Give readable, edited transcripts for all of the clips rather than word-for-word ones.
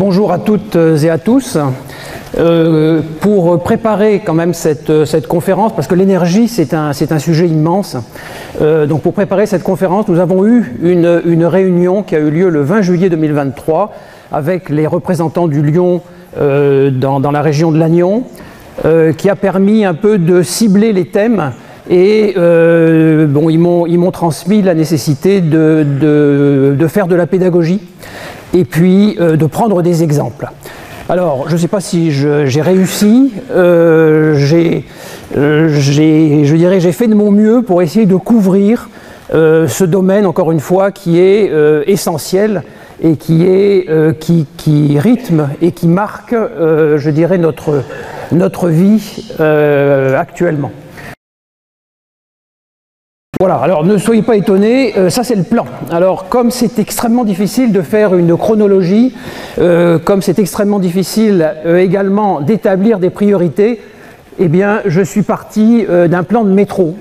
Bonjour à toutes et à tous. Pour préparer quand même cette conférence, parce que l'énergie c'est un sujet immense, donc pour préparer cette conférence, nous avons eu une réunion qui a eu lieu le 20 juillet 2023 avec les représentants du Lyon dans la région de Lannion, qui a permis un peu de cibler les thèmes. Et bon, ils m'ont transmis la nécessité de faire de la pédagogie et puis de prendre des exemples. Alors, je ne sais pas si j'ai réussi, j'ai fait de mon mieux pour essayer de couvrir ce domaine, encore une fois, qui est essentiel et qui rythme et qui marque, je dirais, notre vie actuellement. Voilà, alors ne soyez pas étonnés, ça c'est le plan. Alors comme c'est extrêmement difficile de faire une chronologie, comme c'est extrêmement difficile également d'établir des priorités, eh bien je suis parti d'un plan de métro,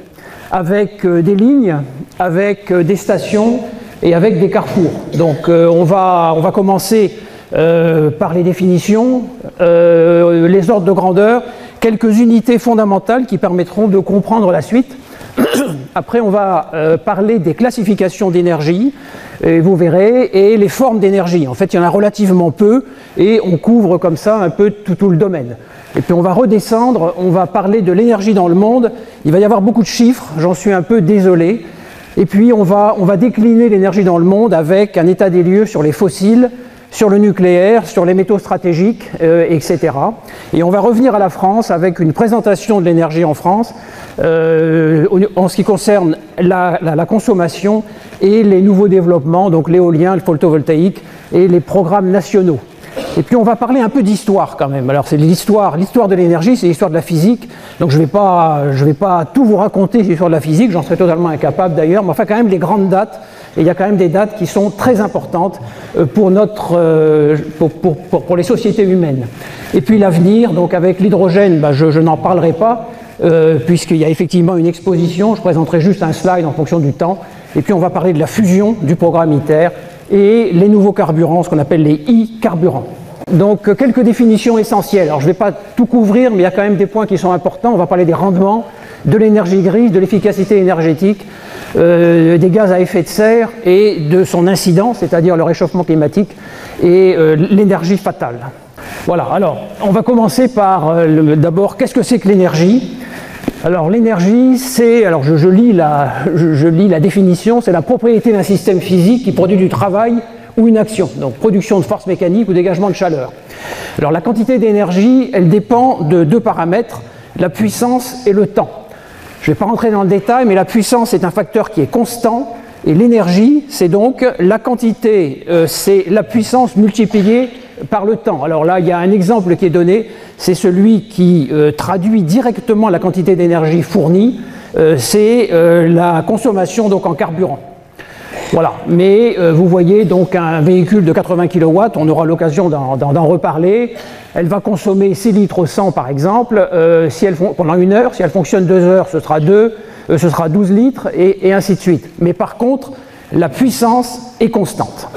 avec des lignes, avec des stations et avec des carrefours. Donc on va commencer par les définitions, les ordres de grandeur, quelques unités fondamentales qui permettront de comprendre la suite. Après, on va parler des classifications d'énergie, vous verrez, et les formes d'énergie. En fait, il y en a relativement peu, et on couvre comme ça un peu tout le domaine. Et puis on va redescendre, on va parler de l'énergie dans le monde. Il va y avoir beaucoup de chiffres, j'en suis un peu désolé. Et puis on va décliner l'énergie dans le monde avec un état des lieux sur les fossiles, sur le nucléaire, sur les métaux stratégiques, etc. Et on va revenir à la France avec une présentation de l'énergie en France en ce qui concerne la consommation et les nouveaux développements, donc l'éolien, le photovoltaïque et les programmes nationaux. Et puis on va parler un peu d'histoire quand même. Alors c'est l'histoire de l'énergie, c'est l'histoire de la physique. Donc je vais pas tout vous raconter l'histoire de la physique, j'en serais totalement incapable d'ailleurs, mais enfin quand même les grandes dates. Et il y a quand même des dates qui sont très importantes pour les sociétés humaines. Et puis l'avenir, donc avec l'hydrogène, je n'en parlerai pas, puisqu'il y a effectivement une exposition, je présenterai juste un slide en fonction du temps. Et puis on va parler de la fusion du programme ITER et les nouveaux carburants, ce qu'on appelle les e-carburants. Donc quelques définitions essentielles. Alors je ne vais pas tout couvrir, mais il y a quand même des points qui sont importants. On va parler des rendements, de l'énergie grise, de l'efficacité énergétique, des gaz à effet de serre et de son incidence, c'est-à-dire le réchauffement climatique et l'énergie fatale. Voilà, alors on va commencer par d'abord, qu'est-ce que c'est que l'énergie? Alors l'énergie, c'est, alors je lis la définition, c'est la propriété d'un système physique qui produit du travail ou une action, donc production de force mécanique ou dégagement de chaleur. Alors la quantité d'énergie, elle dépend de deux paramètres, la puissance et le temps. Je ne vais pas rentrer dans le détail, mais la puissance est un facteur qui est constant, et l'énergie, c'est donc la quantité, c'est la puissance multipliée par le temps. Alors là, il y a un exemple qui est donné, c'est celui qui traduit directement la quantité d'énergie fournie, c'est la consommation donc en carburant. Voilà, mais vous voyez donc un véhicule de 80 kW, on aura l'occasion d'en reparler. Elle va consommer 6 litres au 100 par exemple, pendant 1 heure, si elle fonctionne 2 heures, ce sera 12 litres et ainsi de suite. Mais par contre, la puissance est constante.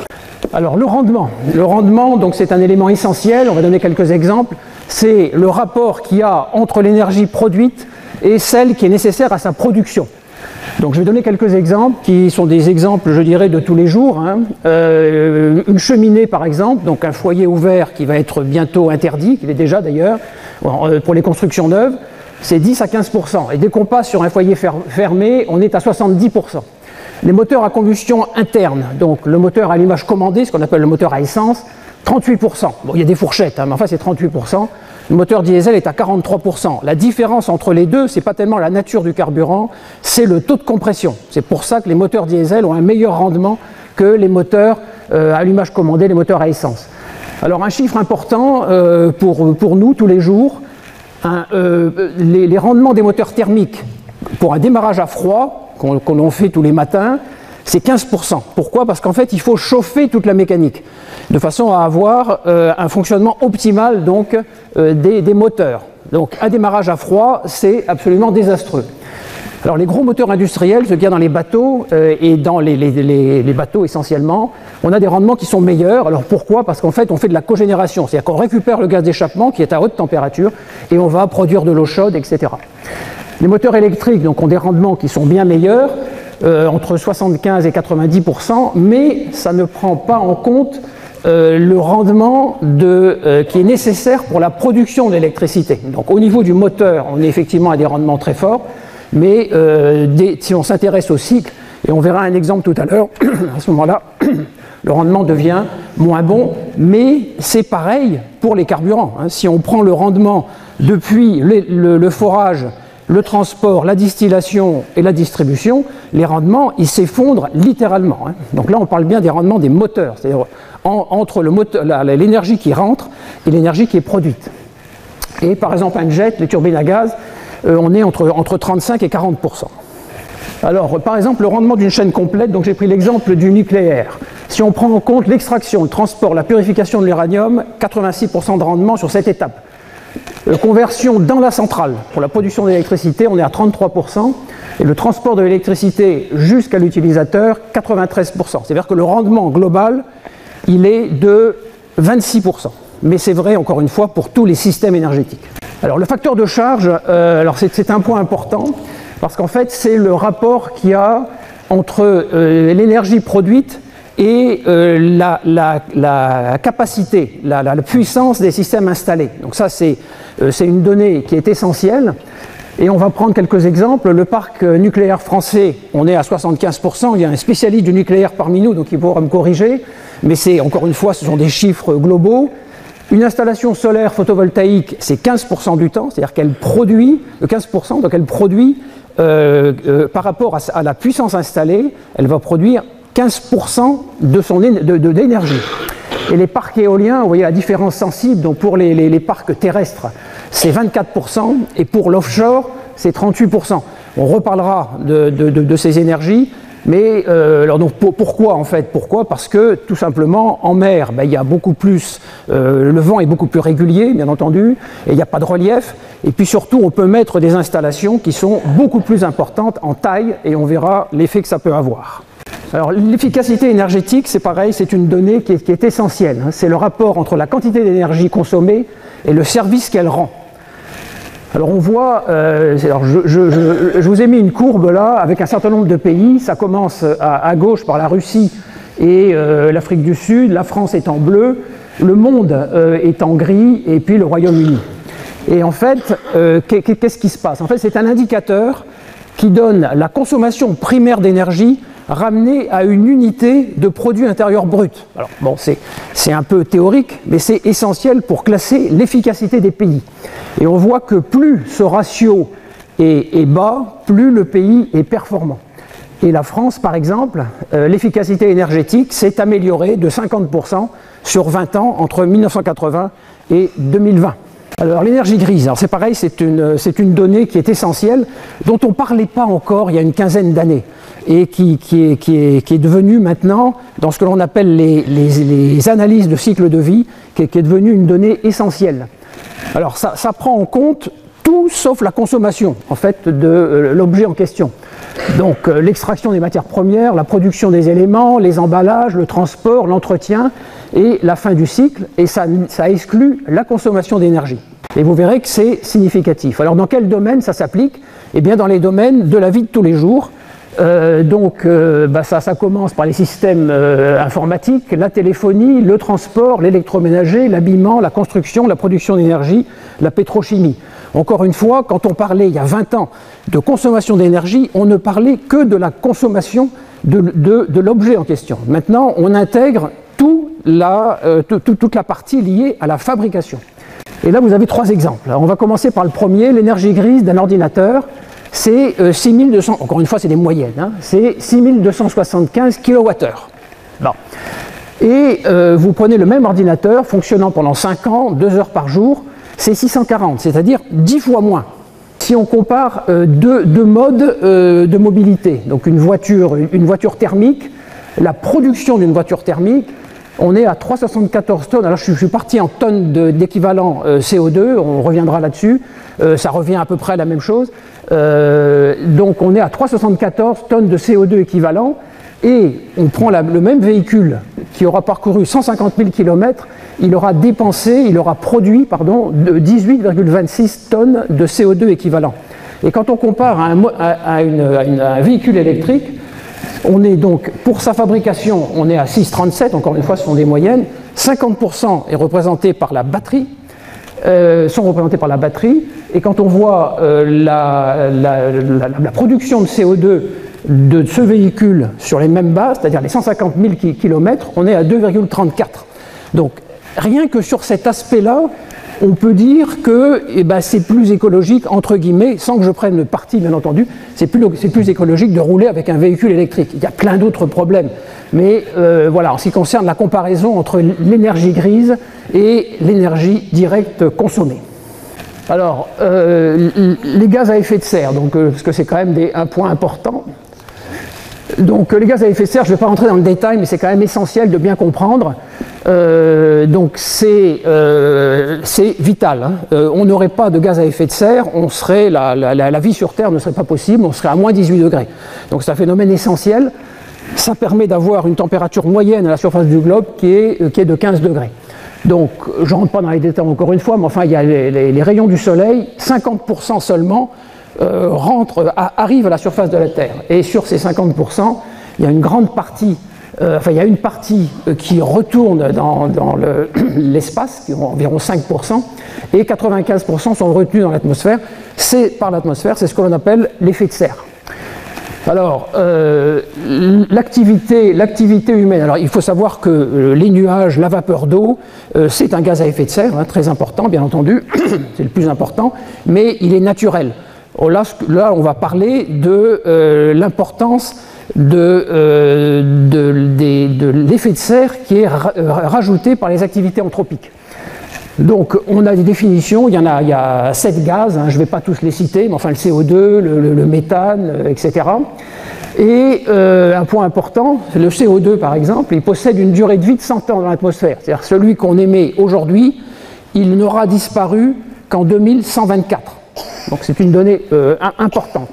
Alors le rendement donc c'est un élément essentiel, on va donner quelques exemples. C'est le rapport qu'il y a entre l'énergie produite et celle qui est nécessaire à sa production. Donc je vais donner quelques exemples qui sont des exemples, je dirais, de tous les jours. Une cheminée par exemple, donc un foyer ouvert qui va être bientôt interdit, qu'il est déjà d'ailleurs, pour les constructions neuves, c'est 10 à 15%. Et dès qu'on passe sur un foyer fermé, on est à 70%. Les moteurs à combustion interne, donc le moteur à allumage commandé, ce qu'on appelle le moteur à essence, 38%. Bon, il y a des fourchettes, mais enfin c'est 38%. Le moteur diesel est à 43%. La différence entre les deux, ce n'est pas tellement la nature du carburant, c'est le taux de compression. C'est pour ça que les moteurs diesel ont un meilleur rendement que les moteurs à allumage commandé, les moteurs à essence. Alors un chiffre important pour nous tous les jours, les rendements des moteurs thermiques pour un démarrage à froid, qu'on fait tous les matins, c'est 15%. Pourquoi? Parce qu'en fait, il faut chauffer toute la mécanique, de façon à avoir un fonctionnement optimal donc, des moteurs. Donc un démarrage à froid, c'est absolument désastreux. Alors les gros moteurs industriels, ce qu'il y a dans les bateaux, et dans les bateaux essentiellement, on a des rendements qui sont meilleurs. Alors pourquoi? Parce qu'en fait on fait de la cogénération, c'est-à-dire qu'on récupère le gaz d'échappement qui est à haute température et on va produire de l'eau chaude, etc. Les moteurs électriques donc, ont des rendements qui sont bien meilleurs, entre 75 et 90%, mais ça ne prend pas en compte le rendement qui est nécessaire pour la production d'électricité. Donc au niveau du moteur, on est effectivement à des rendements très forts, mais si on s'intéresse au cycle, et on verra un exemple tout à l'heure, à ce moment-là, le rendement devient moins bon, mais c'est pareil pour les carburants. Si on prend le rendement depuis le forage, le transport, la distillation et la distribution, les rendements, ils s'effondrent littéralement. Donc là, on parle bien des rendements des moteurs, c'est-à-dire entre l'énergie qui rentre et l'énergie qui est produite. Et par exemple, un jet, les turbines à gaz, on est entre 35 et 40%. Alors, par exemple, le rendement d'une chaîne complète, donc j'ai pris l'exemple du nucléaire. Si on prend en compte l'extraction, le transport, la purification de l'uranium, 86% de rendement sur cette étape. Conversion dans la centrale pour la production d'électricité, on est à 33%, et le transport de l'électricité jusqu'à l'utilisateur, 93%. C'est-à-dire que le rendement global, il est de 26%. Mais c'est vrai, encore une fois, pour tous les systèmes énergétiques. Alors le facteur de charge, c'est un point important, parce qu'en fait, c'est le rapport qu'il y a entre l'énergie produite et la capacité, la puissance des systèmes installés. Donc ça, c'est une donnée qui est essentielle. Et on va prendre quelques exemples. Le parc nucléaire français, on est à 75%. Il y a un spécialiste du nucléaire parmi nous, donc il pourra me corriger. Mais c'est, encore une fois, ce sont des chiffres globaux. Une installation solaire photovoltaïque, c'est 15% du temps, c'est-à-dire qu'elle produit, 15%, donc elle produit, par rapport à la puissance installée, elle va produire 15% de l'énergie. Et les parcs éoliens, vous voyez la différence sensible, donc pour les parcs terrestres, c'est 24%, et pour l'offshore, c'est 38%. On reparlera de ces énergies, mais alors donc pourquoi en fait? Pourquoi? Parce que tout simplement en mer, il y a beaucoup plus, le vent est beaucoup plus régulier, bien entendu, et il n'y a pas de relief, et puis surtout on peut mettre des installations qui sont beaucoup plus importantes en taille, et on verra l'effet que ça peut avoir. Alors l'efficacité énergétique, c'est pareil, c'est une donnée qui est essentielle. C'est le rapport entre la quantité d'énergie consommée et le service qu'elle rend. Alors on voit, je vous ai mis une courbe là avec un certain nombre de pays. Ça commence à gauche par la Russie et l'Afrique du Sud. La France est en bleu, le monde est en gris et puis le Royaume-Uni. Et en fait, qu'est-ce qui se passe? En fait, c'est un indicateur qui donne la consommation primaire d'énergie ramenée à une unité de produit intérieur brut. Alors bon, c'est un peu théorique, mais c'est essentiel pour classer l'efficacité des pays. Et on voit que plus ce ratio est bas, plus le pays est performant. Et la France, par exemple, l'efficacité énergétique s'est améliorée de 50% sur 20 ans entre 1980 et 2020. Alors l'énergie grise, c'est pareil, c'est une donnée qui est essentielle, dont on ne parlait pas encore il y a une quinzaine d'années, et qui est devenue maintenant, dans ce que l'on appelle les analyses de cycle de vie, qui est devenue une donnée essentielle. Alors ça prend en compte tout sauf la consommation en fait de l'objet en question. Donc l'extraction des matières premières, la production des éléments, les emballages, le transport, l'entretien et la fin du cycle, et ça exclut la consommation d'énergie. Et vous verrez que c'est significatif. Alors dans quel domaine ça s'applique? Eh bien dans les domaines de la vie de tous les jours. Ça commence par les systèmes informatiques, la téléphonie, le transport, l'électroménager, l'habillement, la construction, la production d'énergie, la pétrochimie. Encore une fois, quand on parlait il y a 20 ans de consommation d'énergie, on ne parlait que de la consommation de l'objet en question. Maintenant, on intègre toute la partie liée à la fabrication. Et là, vous avez 3 exemples. Alors, on va commencer par le premier, l'énergie grise d'un ordinateur. C'est 6200, encore une fois c'est des moyennes, c'est 6275 kWh. Bon. Et vous prenez le même ordinateur fonctionnant pendant 5 ans, 2 heures par jour, c'est 640, c'est-à-dire 10 fois moins. Si on compare deux modes de mobilité, donc une voiture thermique, la production d'une voiture thermique, on est à 374 tonnes. Alors je suis parti en tonnes d'équivalent CO2, on reviendra là-dessus, ça revient à peu près à la même chose. donc on est à 374 tonnes de CO2 équivalent, et on prend le même véhicule qui aura parcouru 150 000 km, il aura produit 18,26 tonnes de CO2 équivalent. Et quand on compare à un véhicule électrique, on est donc, pour sa fabrication, on est à 6,37, encore une fois ce sont des moyennes, 50% est représenté par la batterie, sont représentés par la batterie, et quand on voit la production de CO2 de ce véhicule sur les mêmes bases, c'est-à-dire les 150 000 km, on est à 2,34. Donc rien que sur cet aspect-là, on peut dire que c'est plus écologique, entre guillemets, sans que je prenne le parti bien entendu, c'est plus écologique de rouler avec un véhicule électrique. Il y a plein d'autres problèmes, mais voilà, en ce qui concerne la comparaison entre l'énergie grise et l'énergie directe consommée. Alors, les gaz à effet de serre, donc, parce que c'est quand même un point important. Donc les gaz à effet de serre, je ne vais pas rentrer dans le détail, mais c'est quand même essentiel de bien comprendre. Donc c'est vital. On n'aurait pas de gaz à effet de serre, la vie sur Terre ne serait pas possible, on serait à moins 18 degrés. Donc c'est un phénomène essentiel. Ça permet d'avoir une température moyenne à la surface du globe qui est de 15 degrés. Donc je ne rentre pas dans les détails encore une fois, mais enfin il y a les rayons du soleil, 50% seulement arrivent à la surface de la Terre. Et sur ces 50%, il y a une grande partie, il y a une partie qui retourne dans l'espace, qui est environ 5%, et 95% sont retenus dans l'atmosphère. Par l'atmosphère, c'est ce que l'on appelle l'effet de serre. Alors, l'activité humaine, alors il faut savoir que les nuages, la vapeur d'eau, c'est un gaz à effet de serre, très important, bien entendu, c'est le plus important, mais il est naturel. Là, on va parler de l'importance de l'effet de serre qui est rajouté par les activités anthropiques. Donc, on a des définitions, il y a 7 gaz, je ne vais pas tous les citer, mais enfin le CO2, le méthane, etc. Et un point important, le CO2 par exemple, il possède une durée de vie de 100 ans dans l'atmosphère. C'est-à-dire celui qu'on émet aujourd'hui, il n'aura disparu qu'en 2124. Donc c'est une donnée importante.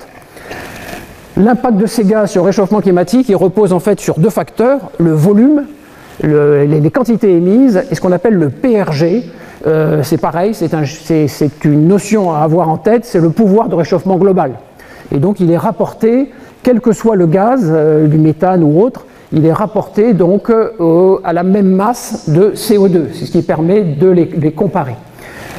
L'impact de ces gaz sur le réchauffement climatique, il repose en fait sur 2 facteurs, le volume, les quantités émises, et ce qu'on appelle le PRG. C'est pareil, c'est une notion à avoir en tête, c'est le pouvoir de réchauffement global. Et donc il est rapporté, quel que soit le gaz, du méthane ou autre, il est rapporté donc à la même masse de CO2, c'est ce qui permet de les comparer.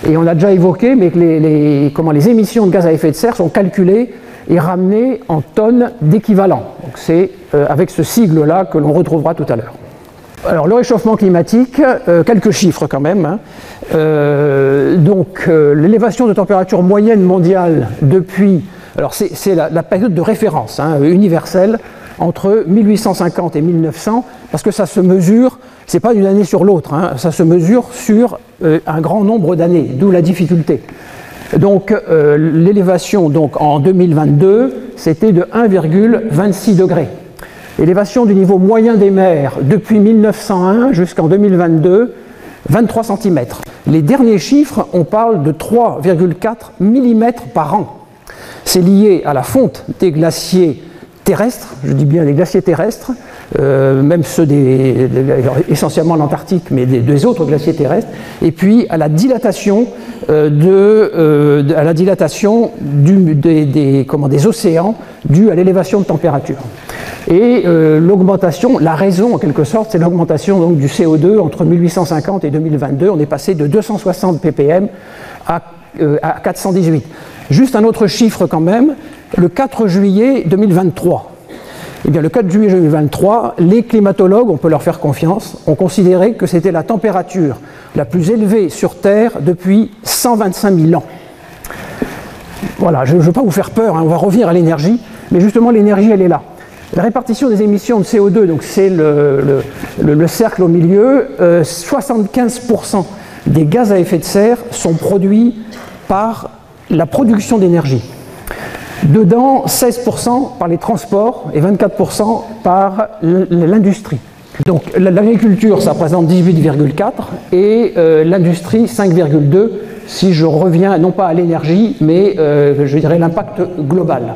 Et on a déjà évoqué, mais que les émissions de gaz à effet de serre sont calculées et ramenées en tonnes d'équivalent. Donc c'est avec ce sigle-là que l'on retrouvera tout à l'heure. Alors le réchauffement climatique, quelques chiffres quand même. L'élévation de température moyenne mondiale depuis, alors c'est la période de référence universelle, entre 1850 et 1900, parce que ça se mesure, c'est pas d'une année sur l'autre, ça se mesure sur un grand nombre d'années, d'où la difficulté. Donc l'élévation en 2022, c'était de 1,26 degrés. L'élévation du niveau moyen des mers depuis 1901 jusqu'en 2022, 23 cm. Les derniers chiffres, on parle de 3,4 mm par an. C'est lié à la fonte des glaciers terrestres, je dis bien des glaciers terrestres, même ceux essentiellement l'Antarctique, mais des autres glaciers terrestres, et puis à la dilatation, des océans due à l'élévation de température. Et l'augmentation, la raison en quelque sorte, c'est l'augmentation donc, du CO2 entre 1850 et 2022. On est passé de 260 ppm à 418. Juste un autre chiffre quand même, le 4 juillet 2023. Eh bien, le 4 juillet 2023, les climatologues, on peut leur faire confiance, ont considéré que c'était la température la plus élevée sur Terre depuis 125 000 ans. Voilà, je ne veux pas vous faire peur, on va revenir à l'énergie, mais justement l'énergie, elle est là. La répartition des émissions de CO2, donc c'est le cercle au milieu, 75% des gaz à effet de serre sont produits par la production d'énergie. Dedans, 16% par les transports et 24% par l'industrie. Donc l'agriculture, ça représente 18,4 et l'industrie 5,2 si je reviens non pas à l'énergie, mais je dirais l'impact global.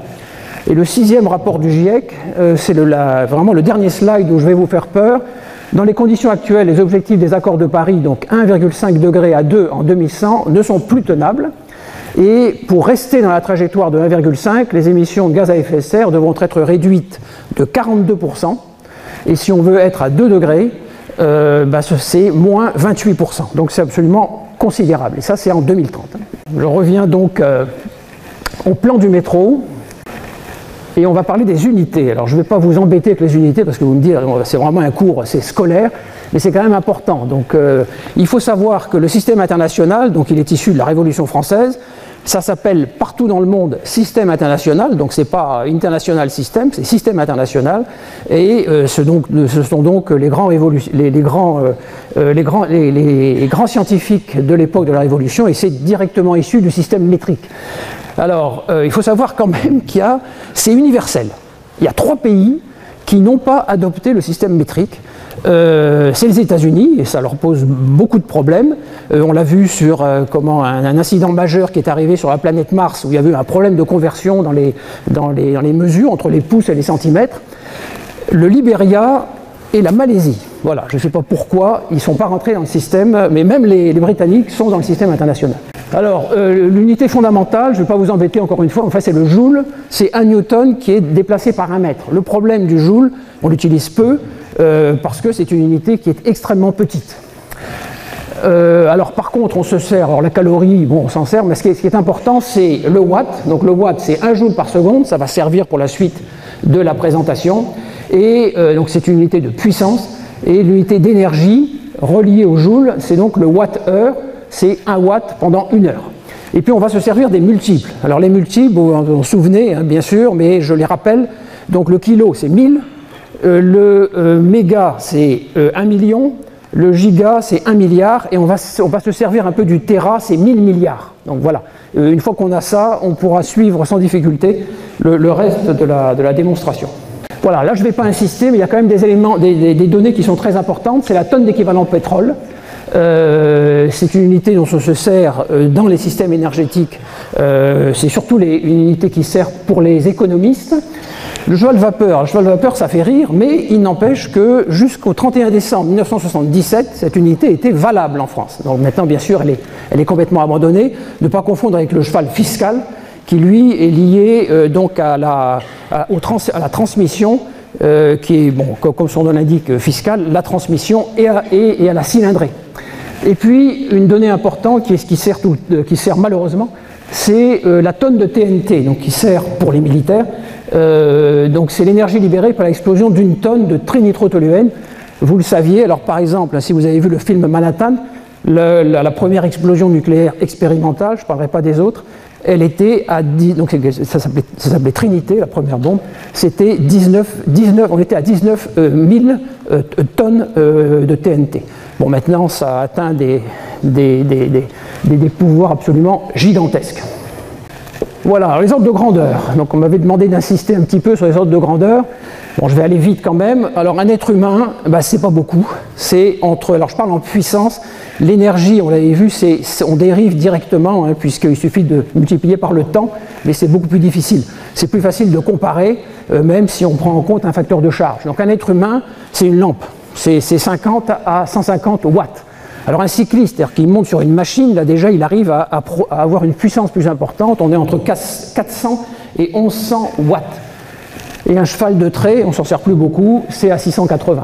Et le 6e rapport du GIEC, c'est vraiment le dernier slide où je vais vous faire peur. Dans les conditions actuelles, les objectifs des accords de Paris, donc 1,5 degré à 2 en 2100, ne sont plus tenables. Et pour rester dans la trajectoire de 1,5, les émissions de gaz à effet de serre devront être réduites de 42%. Et si on veut être à 2 degrés, c'est moins 28%. Donc c'est absolument considérable. Et ça, c'est en 2030. Je reviens donc au plan du métro. Et on va parler des unités. Alors je ne vais pas vous embêter avec les unités parce que vous me dites c'est vraiment un cours, c'est scolaire, mais c'est quand même important. Donc il faut savoir que le système international, donc il est issu de la Révolution française, ça s'appelle partout dans le monde système international, donc ce n'est pas international system, c'est système international, et ce sont donc les grands scientifiques de l'époque de la Révolution, et c'est directement issu du système métrique. Alors, il faut savoir quand même c'est universel. Il y a 3 pays qui n'ont pas adopté le système métrique. C'est les États-Unis, et ça leur pose beaucoup de problèmes. On l'a vu sur un incident majeur qui est arrivé sur la planète Mars, où il y avait eu un problème de conversion dans les mesures entre les pouces et les centimètres. Le Libéria et la Malaisie. Voilà, je ne sais pas pourquoi, ils ne sont pas rentrés dans le système, mais même les Britanniques sont dans le système international. Alors, l'unité fondamentale, je ne vais pas vous embêter encore une fois, en fait c'est le joule, c'est 1 newton qui est déplacé par 1 mètre. Le problème du joule, on l'utilise peu, parce que c'est une unité qui est extrêmement petite. Alors par contre, on se sert, alors la calorie, bon on s'en sert, mais ce qui est important c'est le watt. Donc le watt c'est 1 joule par seconde, ça va servir pour la suite de la présentation. Et donc c'est une unité de puissance. Et l'unité d'énergie reliée au joule, c'est donc le watt-heure, c'est 1 watt pendant 1 heure. Et puis on va se servir des multiples. Alors les multiples, vous vous en souvenez hein, bien sûr, mais je les rappelle. Donc le kilo c'est 1000, le méga c'est 1 million, le giga c'est 1 milliard, et on va se servir un peu du téra, c'est 1000 milliards. Donc voilà, une fois qu'on a ça, on pourra suivre sans difficulté le reste de la démonstration. Voilà, là je ne vais pas insister, mais il y a quand même des éléments, des données qui sont très importantes. C'est la tonne d'équivalent pétrole. C'est une unité dont on se sert dans les systèmes énergétiques. C'est surtout une unité qui sert pour les économistes. Le cheval de vapeur, ça fait rire, mais il n'empêche que jusqu'au 31 décembre 1977, cette unité était valable en France. Donc maintenant, bien sûr, elle est complètement abandonnée. Ne pas confondre avec le cheval fiscal, qui lui est lié donc à la transmission, qui est, bon, comme son nom l'indique, fiscale, la transmission et à la cylindrée. Et puis, une donnée importante qui sert malheureusement, c'est la tonne de TNT, donc qui sert pour les militaires. Donc c'est l'énergie libérée par l'explosion d'une tonne de trinitrotoluène. Vous le saviez, alors par exemple, si vous avez vu le film Manhattan, la première explosion nucléaire expérimentale, je ne parlerai pas des autres, elle était à 10, donc ça s'appelait Trinité, la première bombe, c'était on était à 19 000 tonnes de TNT. Bon, maintenant, ça a atteint des pouvoirs absolument gigantesques. Voilà, alors les ordres de grandeur. Donc on m'avait demandé d'insister un petit peu sur les ordres de grandeur. Bon, je vais aller vite quand même. Alors un être humain, c'est pas beaucoup. C'est alors je parle en puissance. L'énergie, on l'avait vu, on dérive directement, hein, puisqu'il suffit de multiplier par le temps, mais c'est beaucoup plus difficile. C'est plus facile de comparer, même si on prend en compte un facteur de charge. Donc un être humain, c'est une lampe. C'est 50 à 150 watts. Alors un cycliste, c'est-à-dire qu'il monte sur une machine, là déjà il arrive à avoir une puissance plus importante, on est entre 400 et 1100 watts. Et un cheval de trait, on ne s'en sert plus beaucoup, c'est à 680.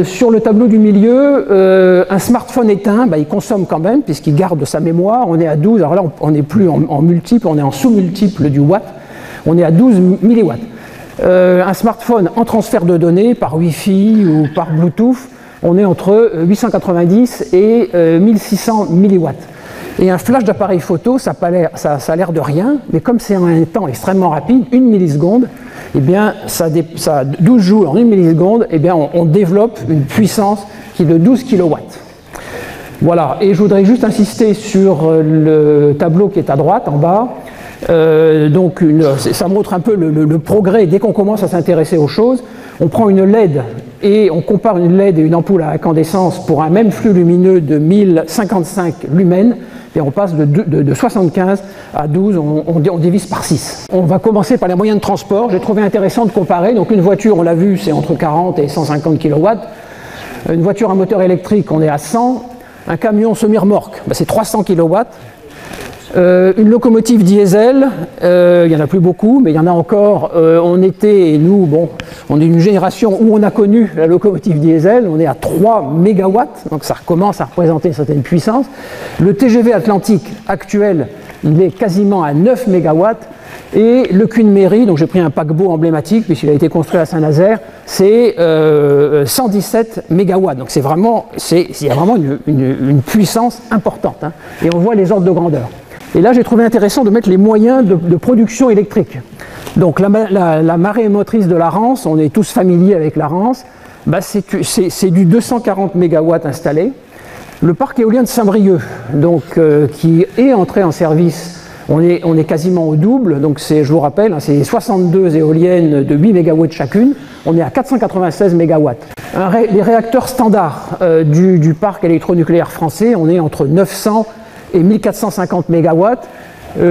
Sur le tableau du milieu, un smartphone éteint, il consomme quand même, puisqu'il garde sa mémoire, on est à 12, alors là on n'est plus en multiple, on est en sous-multiple du watt, on est à 12 milliwatts. Un smartphone en transfert de données par Wi-Fi ou par Bluetooth, on est entre 890 et 1600 milliwatts. Et un flash d'appareil photo, ça a l'air de rien, mais comme c'est en un temps extrêmement rapide, 1 milliseconde, eh bien, 12 joules en 1 milliseconde, eh bien, on développe une puissance qui est de 12 kW. Voilà, et je voudrais juste insister sur le tableau qui est à droite, en bas. Donc ça montre un peu le progrès dès qu'on commence à s'intéresser aux choses. On prend une LED et on compare une LED et une ampoule à incandescence pour un même flux lumineux de 1055 lumens. et on passe de 75 à 12, on divise par 6. On va commencer par les moyens de transport. J'ai trouvé intéressant de comparer. Donc une voiture, on l'a vu, c'est entre 40 et 150 kW. Une voiture à moteur électrique, on est à 100. Un camion semi-remorque, c'est 300 kW. Une locomotive diesel, il n'y en a plus beaucoup, mais il y en a encore. On était, et nous, bon, on est une génération où on a connu la locomotive diesel, on est à 3 MW, donc ça commence à représenter une certaine puissance. Le TGV Atlantique actuel, il est quasiment à 9 MW. Et le Queen Mary, donc j'ai pris un paquebot emblématique puisqu'il a été construit à Saint-Nazaire, c'est 117 MW. Donc il y a vraiment une puissance importante, hein, et on voit les ordres de grandeur. Et là, j'ai trouvé intéressant de mettre les moyens de production électrique. Donc la marée motrice de la Rance, on est tous familiers avec la Rance, c'est du 240 MW installé. Le parc éolien de Saint-Brieuc, donc, qui est entré en service, on est quasiment au double, donc je vous rappelle, hein, c'est 62 éoliennes de 8 MW chacune, on est à 496 MW. Les réacteurs standards du parc électronucléaire français, on est entre 900 et 1450 MW.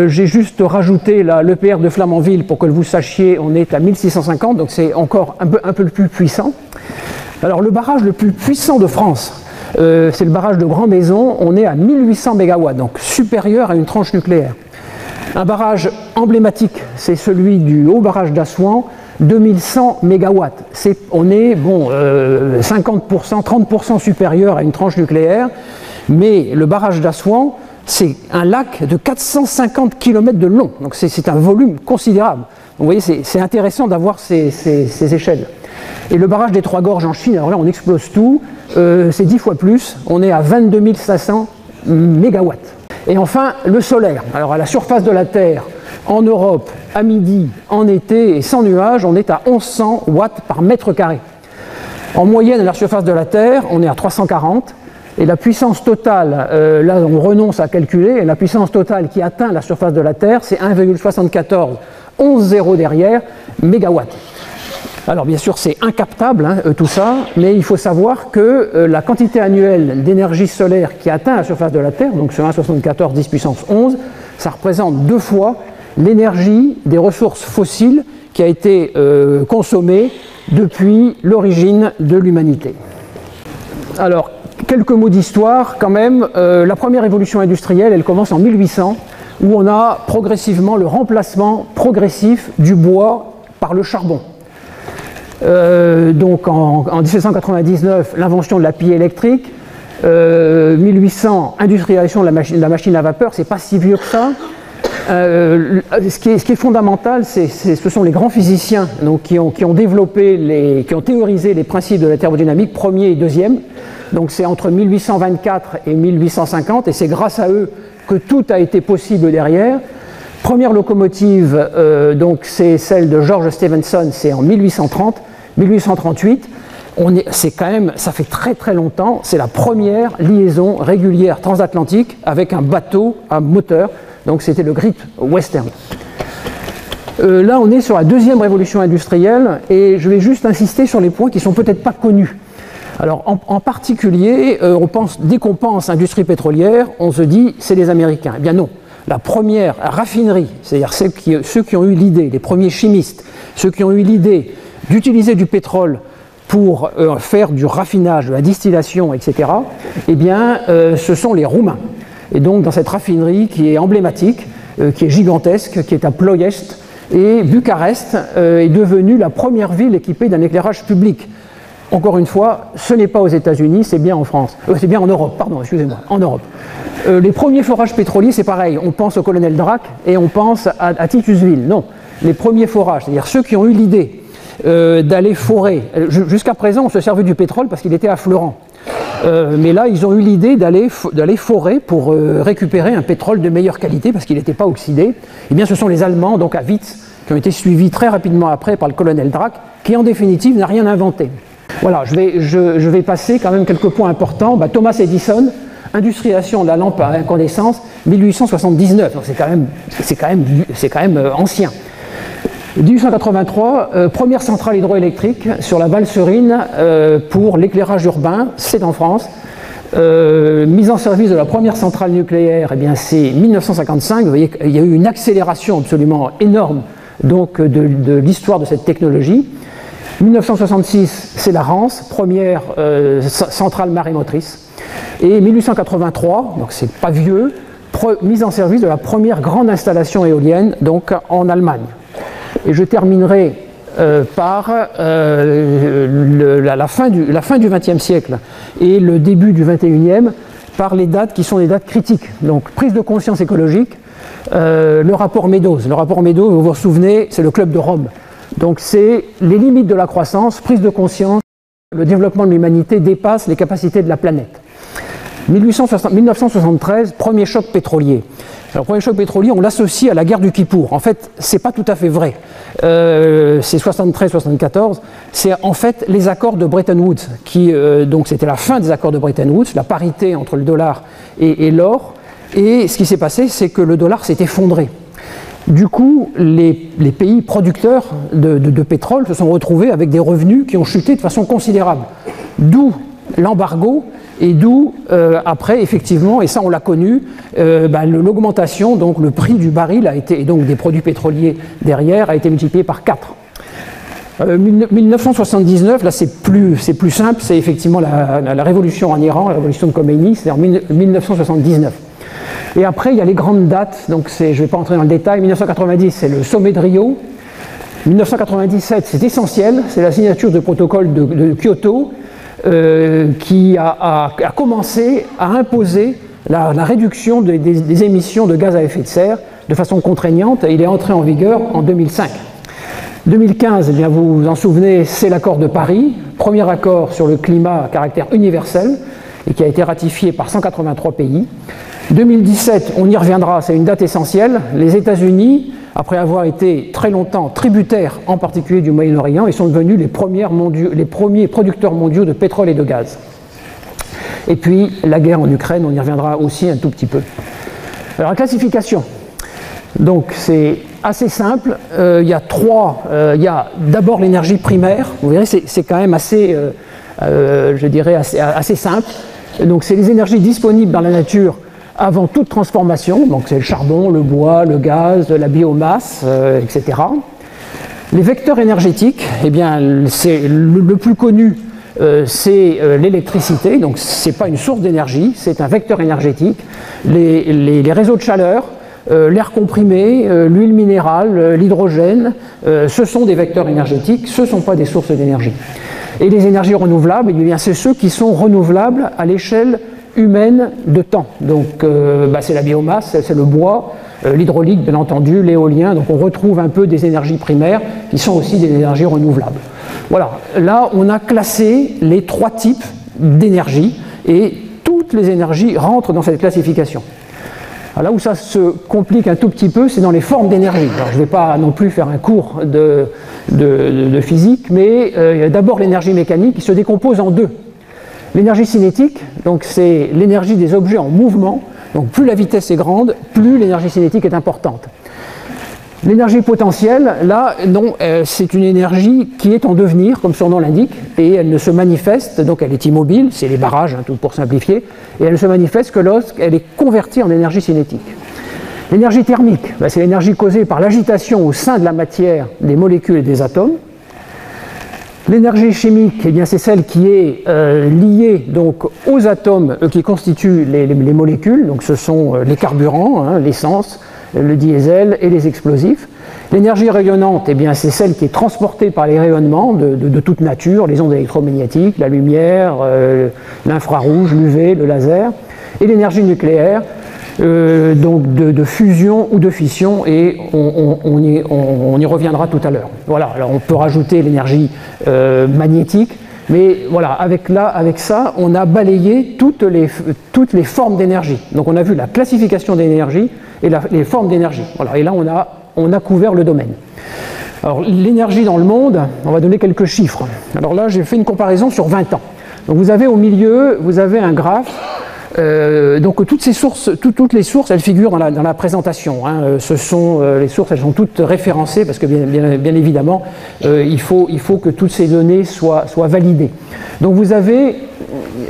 J'ai juste rajouté l'EPR de Flamanville pour que vous sachiez, on est à 1650, donc c'est encore un peu plus puissant. Alors le barrage le plus puissant de France, c'est le barrage de Grand Maison, on est à 1800 MW, donc supérieur à une tranche nucléaire. Un barrage emblématique, c'est celui du haut barrage d'Assouan, 2100 MW. On est 50%, 30% supérieur à une tranche nucléaire, mais le barrage d'Assouan, c'est un lac de 450 km de long, donc c'est un volume considérable. Donc, vous voyez, c'est intéressant d'avoir ces échelles. Et le barrage des Trois Gorges en Chine, alors là on explose tout, c'est 10 fois plus, on est à 22 500 MW. Et enfin, le solaire. Alors à la surface de la Terre, en Europe, à midi, en été et sans nuages, on est à 1100 watts par mètre carré. En moyenne, à la surface de la Terre, on est à 340. Et la puissance totale, là on renonce à calculer, et la puissance totale qui atteint la surface de la Terre, c'est 1,74, 11 zéros derrière, mégawatts. Alors bien sûr c'est incaptable, hein, tout ça, mais il faut savoir que la quantité annuelle d'énergie solaire qui atteint la surface de la Terre, donc ce 1,74 10 puissance 11, ça représente 2 fois l'énergie des ressources fossiles qui a été consommée depuis l'origine de l'humanité. Alors, quelques mots d'histoire quand même. La première révolution industrielle, elle commence en 1800, où on a progressivement le remplacement progressif du bois par le charbon. Donc en 1799, l'invention de la pile électrique, 1800, industrialisation de la machine à vapeur, c'est pas si vieux que ça. Ce qui est fondamental, ce sont les grands physiciens donc, qui ont développé, qui ont théorisé les principes de la thermodynamique, premier et deuxième. Donc c'est entre 1824 et 1850, et c'est grâce à eux que tout a été possible derrière. Première locomotive, donc c'est celle de George Stephenson, c'est en 1830, 1838. C'est quand même, ça fait très très longtemps, c'est la première liaison régulière transatlantique avec un bateau à moteur. Donc c'était le Great Western. Là, on est sur la deuxième révolution industrielle et je vais juste insister sur les points qui ne sont peut-être pas connus. Alors, en particulier, dès qu'on pense industrie pétrolière, on se dit c'est les Américains. Eh bien non, la première raffinerie, c'est-à-dire ceux qui ont eu l'idée, les premiers chimistes, ceux qui ont eu l'idée d'utiliser du pétrole pour faire du raffinage, de la distillation, etc., eh bien, ce sont les Roumains. Et donc dans cette raffinerie qui est emblématique, qui est gigantesque, qui est à Ploiest, et Bucarest est devenue la première ville équipée d'un éclairage public. Encore une fois, ce n'est pas aux États-Unis, c'est bien en France. C'est bien en Europe, pardon, excusez-moi, en Europe. Les premiers forages pétroliers, c'est pareil, on pense au colonel Drac et on pense à Titusville. Non, les premiers forages, c'est-à-dire ceux qui ont eu l'idée d'aller forer. Jusqu'à présent, on se servait du pétrole parce qu'il était affleurant. Mais là, ils ont eu l'idée d'aller forer pour récupérer un pétrole de meilleure qualité parce qu'il n'était pas oxydé. Eh bien, ce sont les Allemands, donc à Witz, qui ont été suivis très rapidement après par le colonel Drac, qui en définitive n'a rien inventé. Voilà, je vais passer quand même quelques points importants. Thomas Edison, industrialisation de la lampe à incandescence, 1879. Donc c'est quand même ancien. 1883, première centrale hydroélectrique sur la Valserine pour l'éclairage urbain, c'est en France. Mise en service de la première centrale nucléaire, eh bien c'est 1955. Vous voyez qu'il y a eu une accélération absolument énorme donc, de l'histoire de cette technologie. 1966, c'est la Rance, première centrale marémotrice. Et 1883, donc c'est pas vieux, mise en service de la première grande installation éolienne donc en Allemagne. Et je terminerai par la fin du XXe siècle et le début du XXIe par les dates qui sont des dates critiques. Donc prise de conscience écologique, le rapport Meadows. Le rapport Meadows, vous vous souvenez, c'est le club de Rome. Donc c'est les limites de la croissance, prise de conscience, le développement de l'humanité dépasse les capacités de la planète. 1973, premier choc pétrolier. Alors, premier choc pétrolier, on l'associe à la guerre du Kippour. En fait, c'est pas tout à fait vrai. C'est 73-74. C'est en fait les accords de Bretton Woods, donc c'était la fin des accords de Bretton Woods, la parité entre le dollar et l'or. Et ce qui s'est passé, c'est que le dollar s'est effondré. Du coup, les pays producteurs de pétrole se sont retrouvés avec des revenus qui ont chuté de façon considérable. D'où l'embargo et d'où, après, effectivement, et ça on l'a connu, l'augmentation, donc le prix du baril a été, et donc des produits pétroliers derrière, a été multiplié par 4. 1979, là c'est plus simple, c'est effectivement la révolution en Iran, la révolution de Khomeini, c'est en 1979. Et après, il y a les grandes dates, donc je ne vais pas entrer dans le détail. 1990, c'est le sommet de Rio. 1997, c'est essentiel, c'est la signature du protocole de Kyoto qui a commencé à imposer la réduction des émissions de gaz à effet de serre de façon contraignante. Il est entré en vigueur en 2005. 2015, eh bien, vous vous en souvenez, c'est l'accord de Paris, premier accord sur le climat à caractère universel et qui a été ratifié par 183 pays. 2017, on y reviendra, c'est une date essentielle. Les États-Unis, après avoir été très longtemps tributaires, en particulier du Moyen-Orient, ils sont devenus les premiers producteurs mondiaux de pétrole et de gaz. Et puis, la guerre en Ukraine, on y reviendra aussi un tout petit peu. Alors, la classification. Donc, c'est assez simple. Il y a d'abord l'énergie primaire. Vous verrez, c'est quand même assez, je dirais, assez simple. Donc, c'est les énergies disponibles dans la nature avant toute transformation, donc c'est le charbon, le bois, le gaz, la biomasse, etc. Les vecteurs énergétiques, eh bien, le plus connu, c'est l'électricité, donc ce n'est pas une source d'énergie, c'est un vecteur énergétique. Les réseaux de chaleur, l'air comprimé, l'huile minérale, l'hydrogène, ce sont des vecteurs énergétiques, ce ne sont pas des sources d'énergie. Et les énergies renouvelables, eh bien, c'est ceux qui sont renouvelables à l'échelle humaine de temps. Donc c'est la biomasse, c'est le bois, l'hydraulique bien entendu, l'éolien. Donc on retrouve un peu des énergies primaires qui sont aussi des énergies renouvelables. Voilà, là on a classé les 3 types d'énergie et toutes les énergies rentrent dans cette classification. Alors là où ça se complique un tout petit peu, c'est dans les formes d'énergie. Alors je ne vais pas non plus faire un cours de physique, mais il y a d'abord l'énergie mécanique qui se décompose en 2. L'énergie cinétique, donc c'est l'énergie des objets en mouvement. Donc plus la vitesse est grande, plus l'énergie cinétique est importante. L'énergie potentielle, là, non, c'est une énergie qui est en devenir, comme son nom l'indique, et elle ne se manifeste, donc elle est immobile, c'est les barrages, tout pour simplifier, et elle ne se manifeste que lorsqu'elle est convertie en énergie cinétique. L'énergie thermique, c'est l'énergie causée par l'agitation au sein de la matière des molécules et des atomes. L'énergie chimique, eh bien, c'est celle qui est liée donc, aux atomes qui constituent les molécules, donc ce sont les carburants, l'essence, le diesel et les explosifs. L'énergie rayonnante, eh bien, c'est celle qui est transportée par les rayonnements de toute nature, les ondes électromagnétiques, la lumière, l'infrarouge, l'UV, le laser. Et l'énergie nucléaire, donc de fusion ou de fission, et on y reviendra tout à l'heure. Voilà, alors on peut rajouter l'énergie magnétique, mais voilà, avec ça, on a balayé toutes les formes d'énergie. Donc on a vu la classification d'énergie et les formes d'énergie. Voilà, et là on a couvert le domaine. Alors l'énergie dans le monde, on va donner quelques chiffres. Alors là, j'ai fait une comparaison sur 20 ans. Donc vous avez au milieu, vous avez un graphe. Donc toutes les sources, elles figurent dans la présentation. Ce sont les sources, elles sont toutes référencées parce que bien évidemment, il faut que toutes ces données soient validées. Donc vous avez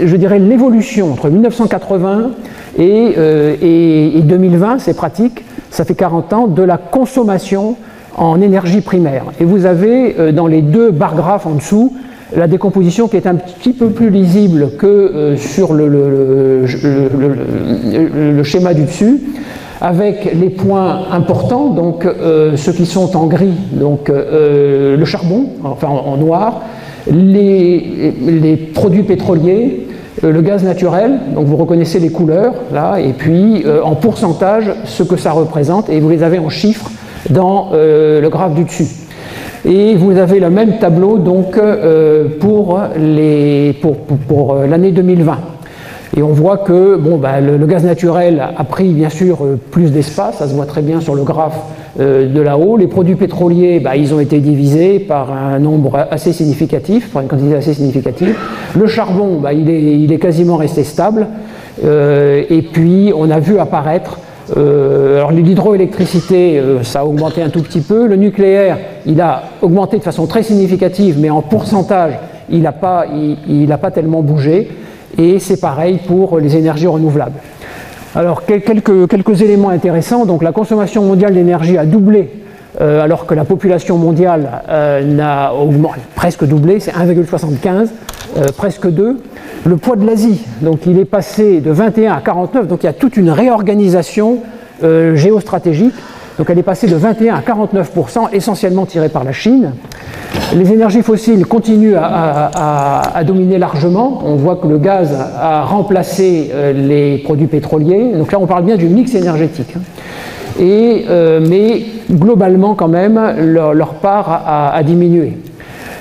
je dirais, l'évolution entre 1980 et 2020, c'est pratique, ça fait 40 ans, de la consommation en énergie primaire. Et vous avez dans les deux barres graphes en dessous la décomposition qui est un petit peu plus lisible que sur le schéma du dessus, avec les points importants, donc ceux qui sont en gris, donc le charbon, enfin en noir, les produits pétroliers, le gaz naturel, donc vous reconnaissez les couleurs là, et puis en pourcentage ce que ça représente, et vous les avez en chiffres dans le graphe du dessus. Et vous avez le même tableau donc pour l'année 2020. Et on voit que bon, le gaz naturel a pris bien sûr plus d'espace, ça se voit très bien sur le graphe de là-haut. Les produits pétroliers, ils ont été divisés par un nombre assez significatif, par une quantité assez significative. Le charbon, il est quasiment resté stable. Et puis on a vu apparaître, alors l'hydroélectricité, ça a augmenté un tout petit peu. Le nucléaire, il a augmenté de façon très significative, mais en pourcentage, il n'a pas tellement bougé. Et c'est pareil pour les énergies renouvelables. Alors, quelques éléments intéressants. Donc, la consommation mondiale d'énergie a doublé, alors que la population mondiale n'a presque doublé, c'est 1,75, presque 2. Le poids de l'Asie, donc il est passé de 21 à 49, donc il y a toute une réorganisation géostratégique. Donc elle est passée de 21 à 49%, essentiellement tirée par la Chine. Les énergies fossiles continuent à dominer largement. On voit que le gaz a remplacé les produits pétroliers. Donc là, on parle bien du mix énergétique. Mais globalement, quand même, leur part a diminué.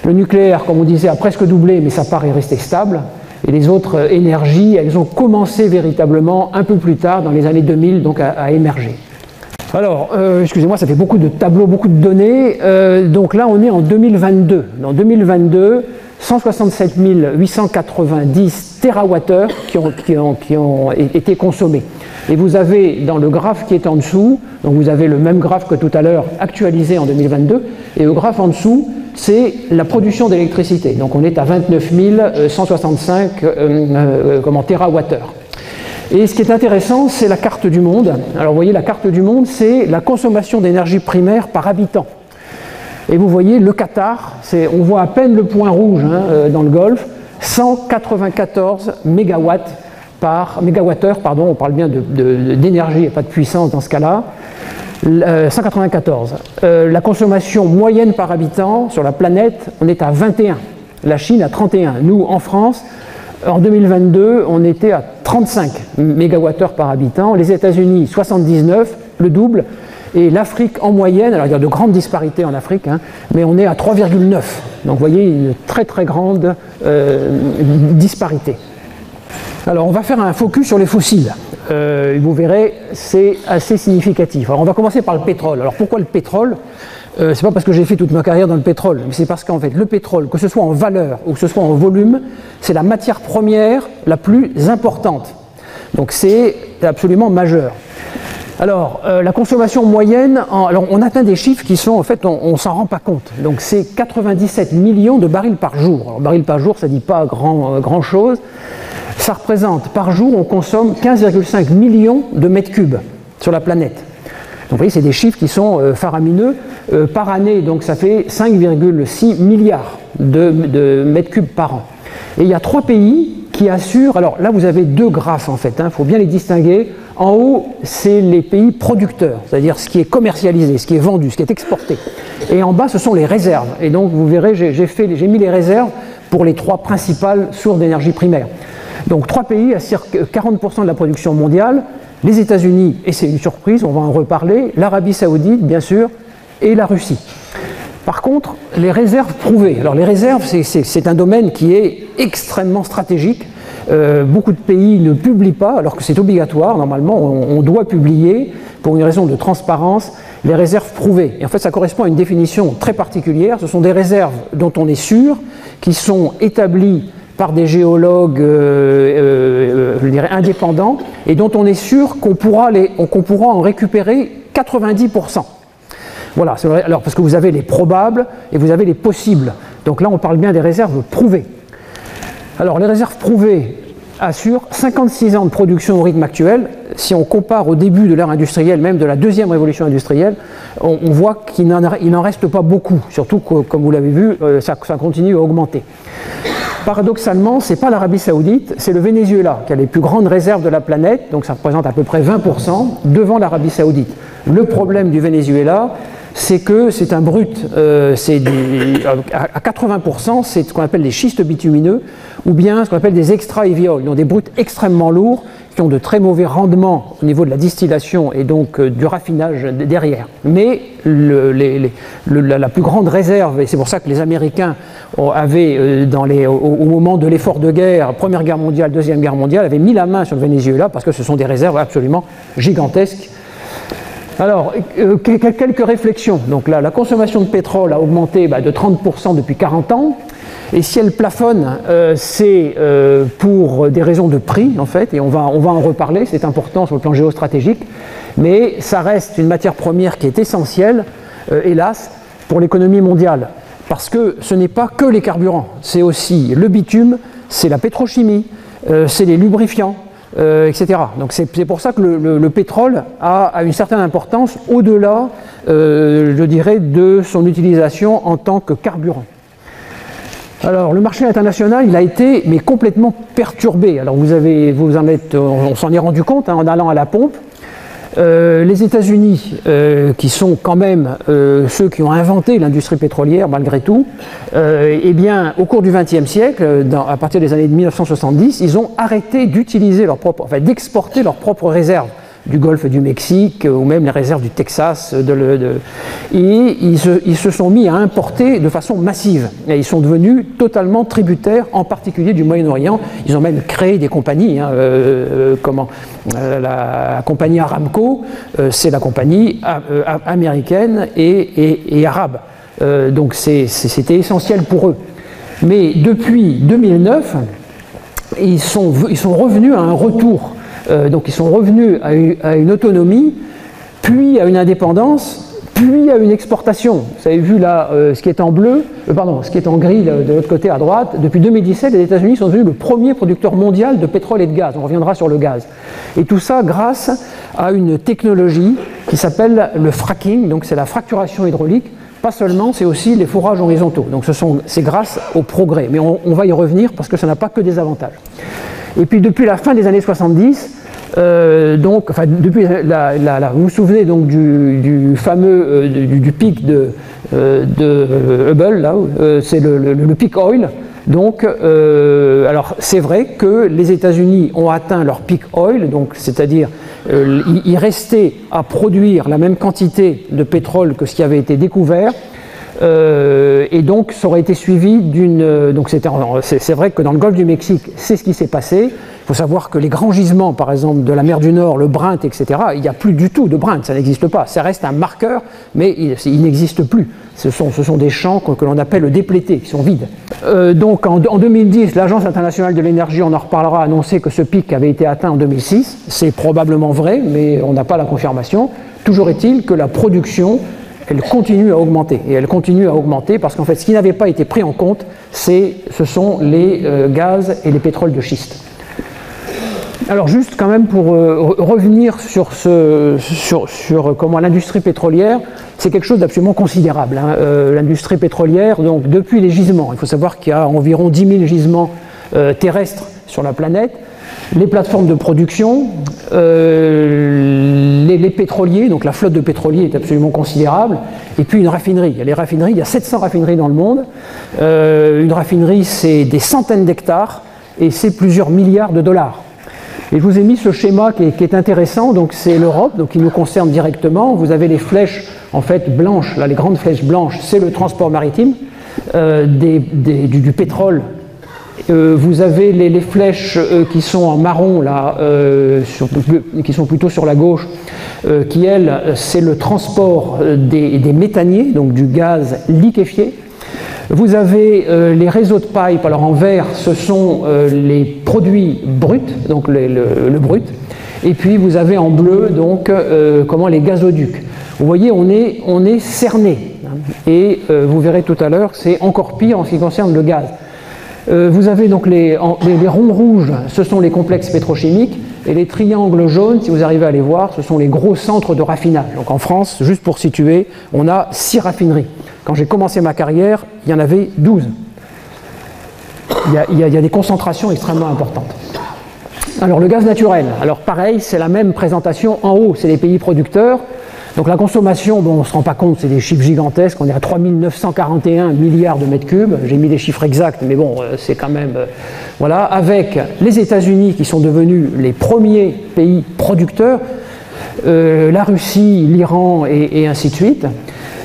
Le nucléaire, comme on disait, a presque doublé, mais sa part est restée stable. Et les autres énergies, elles ont commencé véritablement un peu plus tard, dans les années 2000, donc à émerger. Alors, excusez-moi, ça fait beaucoup de tableaux, beaucoup de données. Donc là, on est en 2022. Dans 2022, 167 890 TWh qui ont été consommés. Et vous avez dans le graphe qui est en dessous, donc vous avez le même graphe que tout à l'heure actualisé en 2022, et le graphe en dessous, c'est la production d'électricité. Donc on est à 29 165 TWh. Et ce qui est intéressant, c'est la carte du monde. Alors vous voyez, la carte du monde, c'est la consommation d'énergie primaire par habitant. Et vous voyez, le Qatar, on voit à peine le point rouge dans le Golfe, 194 mégawattheures, pardon, on parle bien d'énergie et pas de puissance dans ce cas-là, 194. La consommation moyenne par habitant sur la planète, on est à 21. La Chine à 31. Nous, en France, en 2022, on était à 35 mégawattheures par habitant. Les États-Unis, 79, le double. Et l'Afrique en moyenne, alors il y a de grandes disparités en Afrique, mais on est à 3,9. Donc vous voyez une très très grande disparité. Alors on va faire un focus sur les fossiles. Vous verrez, c'est assez significatif. Alors on va commencer par le pétrole. Alors pourquoi le pétrole ? C'est pas parce que j'ai fait toute ma carrière dans le pétrole, mais c'est parce qu'en fait le pétrole, que ce soit en valeur ou que ce soit en volume, c'est la matière première la plus importante. Donc c'est absolument majeur. Alors la consommation moyenne, alors on atteint des chiffres qui sont en fait, on s'en rend pas compte. Donc c'est 97 millions de barils par jour. Alors barils par jour, ça dit pas grand chose. Ça représente par jour, on consomme 15,5 millions de mètres cubes sur la planète. Donc vous voyez, c'est des chiffres qui sont faramineux. Par année, donc ça fait 5,6 milliards de mètres cubes par an. Et il y a 3 pays qui assurent, alors là vous avez 2 graphes en fait, il faut bien les distinguer. En haut, c'est les pays producteurs, c'est-à-dire ce qui est commercialisé, ce qui est vendu, ce qui est exporté. Et en bas, ce sont les réserves. Et donc vous verrez, j'ai mis les réserves pour les 3 principales sources d'énergie primaire. Donc 3 pays assurent 40% de la production mondiale, les États-Unis, et c'est une surprise, on va en reparler, l'Arabie Saoudite, bien sûr, et la Russie. Par contre, les réserves prouvées. Alors les réserves, c'est un domaine qui est extrêmement stratégique. Beaucoup de pays ne publient pas, alors que c'est obligatoire. Normalement, on doit publier, pour une raison de transparence, les réserves prouvées. Et en fait, ça correspond à une définition très particulière. Ce sont des réserves dont on est sûr, qui sont établies par des géologues je dirais indépendants, et dont on est sûr qu'on pourra en récupérer 90%. Voilà, alors parce que vous avez les probables et vous avez les possibles. Donc là, on parle bien des réserves prouvées. Alors les réserves prouvées, assure 56 ans de production au rythme actuel. Si on compare au début de l'ère industrielle, même de la deuxième révolution industrielle, on voit qu'il n'en reste pas beaucoup, surtout que, comme vous l'avez vu, ça continue à augmenter. Paradoxalement, ce n'est pas l'Arabie Saoudite, c'est le Venezuela qui a les plus grandes réserves de la planète, donc ça représente à peu près 20% devant l'Arabie Saoudite. Le problème du Venezuela, c'est que c'est un brut, à 80%, c'est ce qu'on appelle des schistes bitumineux, ou bien ce qu'on appelle des extra-évioles, donc des bruts extrêmement lourds, qui ont de très mauvais rendements au niveau de la distillation et donc du raffinage derrière. Mais la plus grande réserve, et c'est pour ça que les Américains avaient, au moment de l'effort de guerre, Première Guerre mondiale, Deuxième Guerre mondiale, avaient mis la main sur le Venezuela, parce que ce sont des réserves absolument gigantesques. Alors, quelques réflexions. Donc la consommation de pétrole a augmenté de 30% depuis 40 ans. Et si elle plafonne, c'est pour des raisons de prix, en fait, et on va en reparler, c'est important sur le plan géostratégique, mais ça reste une matière première qui est essentielle, hélas, pour l'économie mondiale. Parce que ce n'est pas que les carburants, c'est aussi le bitume, c'est la pétrochimie, c'est les lubrifiants, etc. Donc c'est pour ça que le pétrole a une certaine importance au-delà, je dirais, de son utilisation en tant que carburant. Alors le marché international, il a été complètement perturbé. Alors on s'en est rendu compte en allant à la pompe. Les États-Unis, qui sont quand même ceux qui ont inventé l'industrie pétrolière malgré tout, eh bien, au cours du XXe siècle, à partir des années 1970, ils ont arrêté d'utiliser d'exporter leurs propres réserves du golfe du Mexique ou même les réserves du Texas. Et ils se sont mis à importer de façon massive. Et ils sont devenus totalement tributaires, en particulier du Moyen-Orient. Ils ont même créé des compagnies. La compagnie Aramco, c'est la compagnie américaine et arabe. Donc c'était essentiel pour eux. Mais depuis 2009, ils sont revenus à un retour. Donc ils sont revenus à une autonomie, puis à une indépendance, puis à une exportation. Vous avez vu là ce qui est en bleu, ce qui est en gris de l'autre côté à droite. Depuis 2017, les États-Unis sont devenus le premier producteur mondial de pétrole et de gaz. On reviendra sur le gaz. Et tout ça grâce à une technologie qui s'appelle le fracking, donc c'est la fracturation hydraulique. Pas seulement, c'est aussi les forages horizontaux. Donc c'est grâce au progrès. Mais on va y revenir parce que ça n'a pas que des avantages. Et puis depuis la fin des années 70, depuis vous vous souvenez donc du fameux du pic de Hubble, là, c'est le peak oil. Donc, alors c'est vrai que les États-Unis ont atteint leur peak oil, donc c'est-à-dire il restait à produire la même quantité de pétrole que ce qui avait été découvert. Et donc ça aurait été suivi d'une... Donc c'est vrai que dans le golfe du Mexique, c'est ce qui s'est passé. Il faut savoir que les grands gisements, par exemple, de la mer du Nord, le Brent, etc., il n'y a plus du tout de Brent, ça n'existe pas. Ça reste un marqueur, mais il n'existe plus. Ce sont des champs que l'on appelle déplétés, qui sont vides. Donc en 2010, l'Agence internationale de l'énergie, on en reparlera, a annoncé que ce pic avait été atteint en 2006. C'est probablement vrai, mais on n'a pas la confirmation. Toujours est-il que la production... elle continue à augmenter. Et elle continue à augmenter parce qu'en fait, ce qui n'avait pas été pris en compte, ce sont les gaz et les pétroles de schiste. Alors juste quand même pour revenir sur comment l'industrie pétrolière, c'est quelque chose d'absolument considérable. L'industrie pétrolière, donc depuis les gisements, il faut savoir qu'il y a environ 10 000 gisements terrestres sur la planète. Les plateformes de production, les pétroliers, donc la flotte de pétroliers est absolument considérable, et puis une raffinerie. Il y a les raffineries, il y a 700 raffineries dans le monde. Une raffinerie, c'est des centaines d'hectares, et c'est plusieurs milliards de dollars. Et je vous ai mis ce schéma qui est intéressant, donc c'est l'Europe, donc qui nous concerne directement. Vous avez les flèches, en fait, blanches, là, les grandes flèches blanches, c'est le transport maritime, du pétrole. Vous avez les flèches qui sont en marron, là, qui sont plutôt sur la gauche, qui, elles, c'est le transport des méthaniers, donc du gaz liquéfié. Vous avez les réseaux de pipe, alors en vert, ce sont les produits bruts, donc le brut. Et puis vous avez en bleu, donc, les gazoducs. Vous voyez, on est cerné. Et vous verrez tout à l'heure, c'est encore pire en ce qui concerne le gaz. Vous avez donc les ronds rouges, ce sont les complexes pétrochimiques, et les triangles jaunes, si vous arrivez à les voir, ce sont les gros centres de raffinage. Donc en France, juste pour situer, on a 6 raffineries. Quand j'ai commencé ma carrière, il y en avait 12. Il y a des concentrations extrêmement importantes. Alors le gaz naturel, alors pareil, c'est la même présentation en haut, c'est les pays producteurs. Donc la consommation, bon, on ne se rend pas compte, c'est des chiffres gigantesques, on est à 3 941 milliards de mètres cubes, j'ai mis les chiffres exacts, mais bon, c'est quand même... voilà, avec les États-Unis qui sont devenus les premiers pays producteurs, la Russie, l'Iran et ainsi de suite.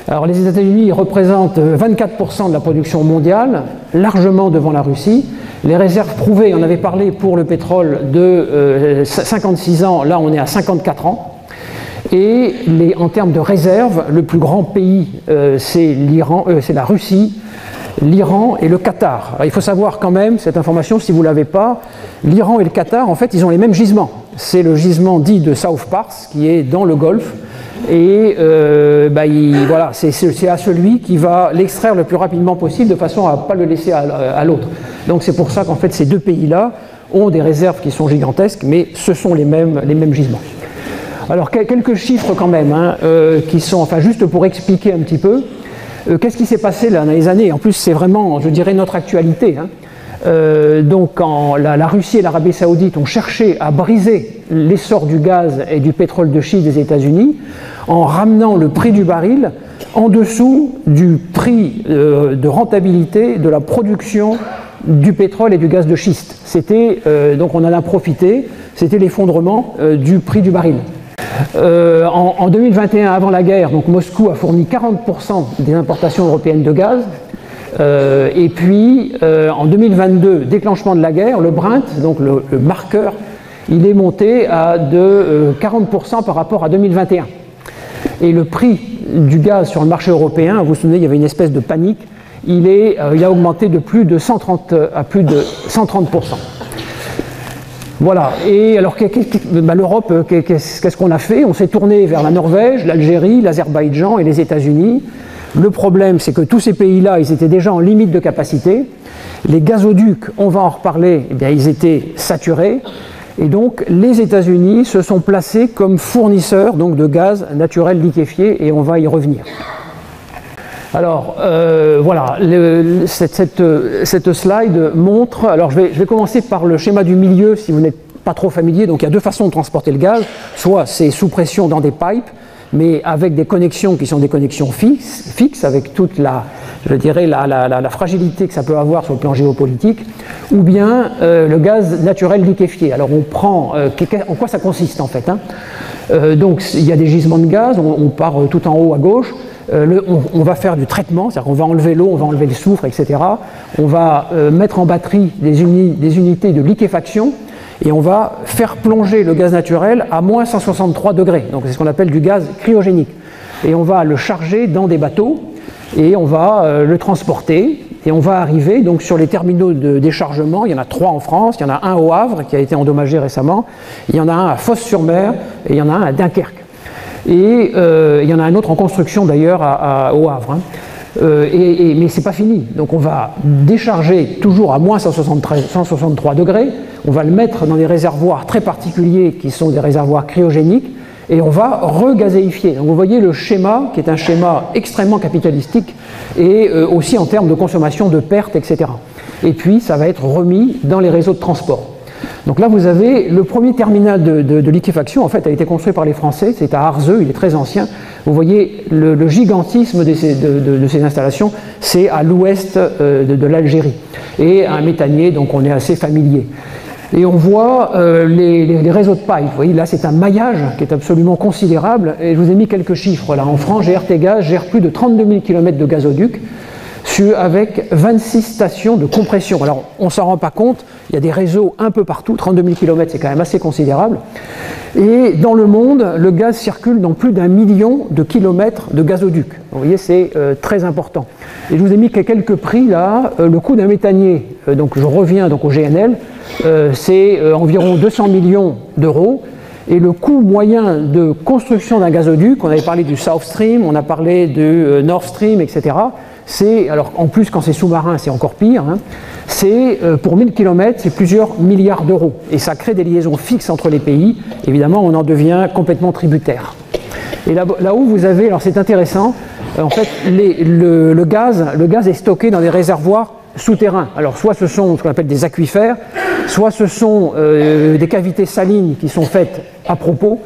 Alors les États-Unis représentent 24% de la production mondiale, largement devant la Russie. Les réserves prouvées, on avait parlé pour le pétrole de 56 ans, là on est à 54 ans. Et en termes de réserves, le plus grand pays, c'est la Russie, l'Iran et le Qatar. Alors, il faut savoir quand même, cette information, si vous ne l'avez pas, l'Iran et le Qatar, en fait, ils ont les mêmes gisements. C'est le gisement dit de South Pars, qui est dans le Golfe. Et voilà, c'est à celui qui va l'extraire le plus rapidement possible, de façon à ne pas le laisser à l'autre. Donc c'est pour ça qu'en fait, ces deux pays-là ont des réserves qui sont gigantesques, mais ce sont les mêmes gisements. Alors quelques chiffres quand même, qui sont, enfin juste pour expliquer un petit peu, qu'est-ce qui s'est passé là dans les années, en plus c'est vraiment, je dirais, notre actualité. Donc quand la Russie et l'Arabie Saoudite ont cherché à briser l'essor du gaz et du pétrole de schiste des États-Unis en ramenant le prix du baril en dessous du prix de rentabilité de la production du pétrole et du gaz de schiste. C'était, donc on en a profité, c'était l'effondrement du prix du baril. En 2021, avant la guerre, donc Moscou a fourni 40% des importations européennes de gaz. Et puis, en 2022, déclenchement de la guerre, le Brent, donc le marqueur, il est monté à de 40% par rapport à 2021. Et le prix du gaz sur le marché européen, vous vous souvenez, il y avait une espèce de panique, il a augmenté de plus de 130%. Voilà, et alors l'Europe, qu'est-ce qu'on a fait? On s'est tourné vers la Norvège, l'Algérie, l'Azerbaïdjan et les États-Unis. Le problème, c'est que tous ces pays-là, ils étaient déjà en limite de capacité. Les gazoducs, on va en reparler, eh bien, ils étaient saturés. Et donc, les États-Unis se sont placés comme fournisseurs donc, de gaz naturel liquéfié, et on va y revenir. Alors, voilà, cette slide montre... Alors, je vais commencer par le schéma du milieu, si vous n'êtes pas trop familier. Donc, il y a deux façons de transporter le gaz. Soit c'est sous pression dans des pipes, mais avec des connexions qui sont des connexions fixes, avec toute la fragilité que ça peut avoir sur le plan géopolitique, ou bien le gaz naturel liquéfié. Alors on prend, en quoi ça consiste en fait, donc il y a des gisements de gaz, on part tout en haut à gauche, on va faire du traitement, c'est-à-dire qu'on va enlever l'eau, on va enlever le soufre, etc. On va mettre en batterie des unités de liquéfaction, et on va faire plonger le gaz naturel à moins 163 degrés. Donc c'est ce qu'on appelle du gaz cryogénique. Et on va le charger dans des bateaux et on va le transporter. Et on va arriver donc sur les terminaux de déchargement. Il y en a 3 en France, il y en a un au Havre qui a été endommagé récemment, il y en a un à Fos-sur-Mer et il y en a un à Dunkerque. Et il y en a un autre en construction d'ailleurs au Havre. Mais ce n'est pas fini. Donc on va décharger toujours à moins 163 degrés, on va le mettre dans des réservoirs très particuliers qui sont des réservoirs cryogéniques et on va regazéifier. Donc vous voyez le schéma qui est un schéma extrêmement capitalistique et aussi en termes de consommation, de pertes, etc. Et puis ça va être remis dans les réseaux de transport. Donc là, vous avez le premier terminal de liquéfaction, en fait, a été construit par les Français, c'est à Arzeux, il est très ancien. Vous voyez le gigantisme de ces installations, c'est à l'ouest de l'Algérie. Et un méthanier, donc on est assez familier. Et on voit les réseaux de pipe. Vous voyez, là, c'est un maillage qui est absolument considérable. Et je vous ai mis quelques chiffres. Là, en France, GRT Gaz gère plus de 32 000 km de gazoducs, avec 26 stations de compression. Alors, on ne s'en rend pas compte, il y a des réseaux un peu partout, 32 000 km, c'est quand même assez considérable. Et dans le monde, le gaz circule dans plus d'1 million de kilomètres de gazoducs. Vous voyez, c'est très important. Et je vous ai mis quelques prix là. Le coût d'un méthanier, donc je reviens donc au GNL, c'est environ 200 millions d'euros. Et le coût moyen de construction d'un gazoduc, on avait parlé du South Stream, on a parlé du North Stream, etc., c'est, alors en plus quand c'est sous-marin c'est encore pire, hein, c'est pour 1000 km c'est plusieurs milliards d'euros et ça crée des liaisons fixes entre les pays, évidemment on en devient complètement tributaire. Et là-haut vous avez, alors c'est intéressant, en fait le gaz est stocké dans des réservoirs souterrains. Alors soit ce sont ce qu'on appelle des aquifères, soit ce sont des cavités salines qui sont faites à propos,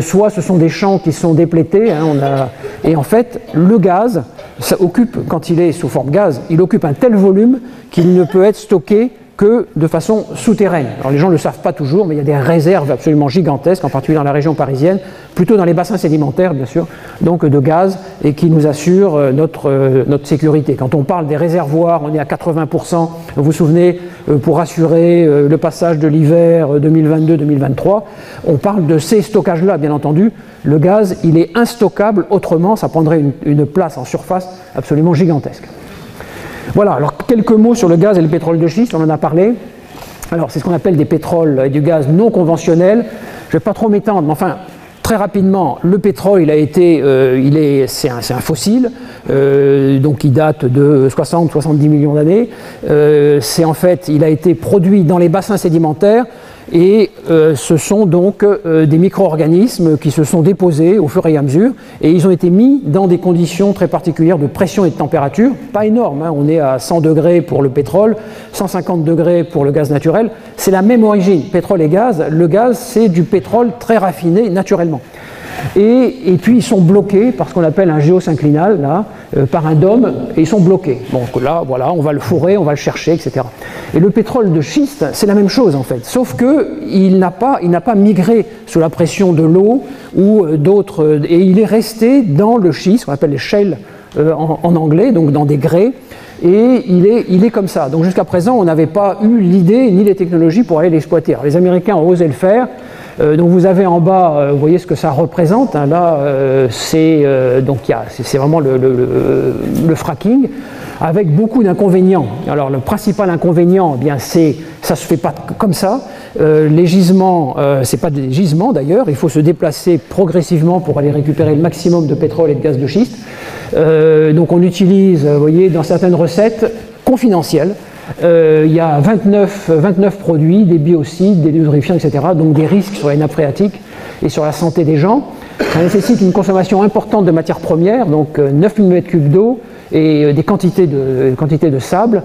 soit ce sont des champs qui sont déplétés, hein, et en fait le gaz, ça occupe, quand il est sous forme gaz, il occupe un tel volume qu'il ne peut être stocké que de façon souterraine. Alors les gens ne le savent pas toujours, mais il y a des réserves absolument gigantesques, en particulier dans la région parisienne, plutôt dans les bassins sédimentaires bien sûr, donc de gaz, et qui nous assurent notre sécurité. Quand on parle des réservoirs, on est à 80%, vous vous souvenez, pour assurer le passage de l'hiver 2022-2023, on parle de ces stockages-là, bien entendu. Le gaz, il est instockable, autrement ça prendrait une place en surface absolument gigantesque. Voilà, alors quelques mots sur le gaz et le pétrole de schiste, on en a parlé. Alors c'est ce qu'on appelle des pétroles et du gaz non conventionnels. Je ne vais pas trop m'étendre, mais enfin, très rapidement, le pétrole, c'est un fossile, donc il date de 60-70 millions d'années. Il a été produit dans les bassins sédimentaires et ce sont donc des micro-organismes qui se sont déposés au fur et à mesure et ils ont été mis dans des conditions très particulières de pression et de température, pas énormes, hein, on est à 100 degrés pour le pétrole, 150 degrés pour le gaz naturel, c'est la même origine, pétrole et gaz, le gaz c'est du pétrole très raffiné naturellement. Et puis ils sont bloqués par ce qu'on appelle un géosynclinal, là, par un dôme, et ils sont bloqués. Donc là, voilà, on va le fourrer, on va le chercher, etc. Et le pétrole de schiste, c'est la même chose en fait, sauf qu'il n'a pas migré sous la pression de l'eau ou d'autres, et il est resté dans le schiste, qu'on appelle les shales en anglais, donc dans des grès, et il est comme ça. Donc jusqu'à présent, on n'avait pas eu l'idée ni les technologies pour aller l'exploiter. Alors, les Américains ont osé le faire. Donc vous avez en bas, vous voyez ce que ça représente, hein, là c'est vraiment le fracking avec beaucoup d'inconvénients. Alors le principal inconvénient, eh bien c'est ça se fait pas comme ça. Les gisements, c'est pas des gisements d'ailleurs, il faut se déplacer progressivement pour aller récupérer le maximum de pétrole et de gaz de schiste. Donc on utilise, vous voyez, dans certaines recettes confidentielles. Il y a 29 produits, des biocides, des lubrifiants, etc. Donc des risques sur les nappes phréatiques et sur la santé des gens. Ça nécessite une consommation importante de matières premières, donc 9 mm3 d'eau et des quantités de sable,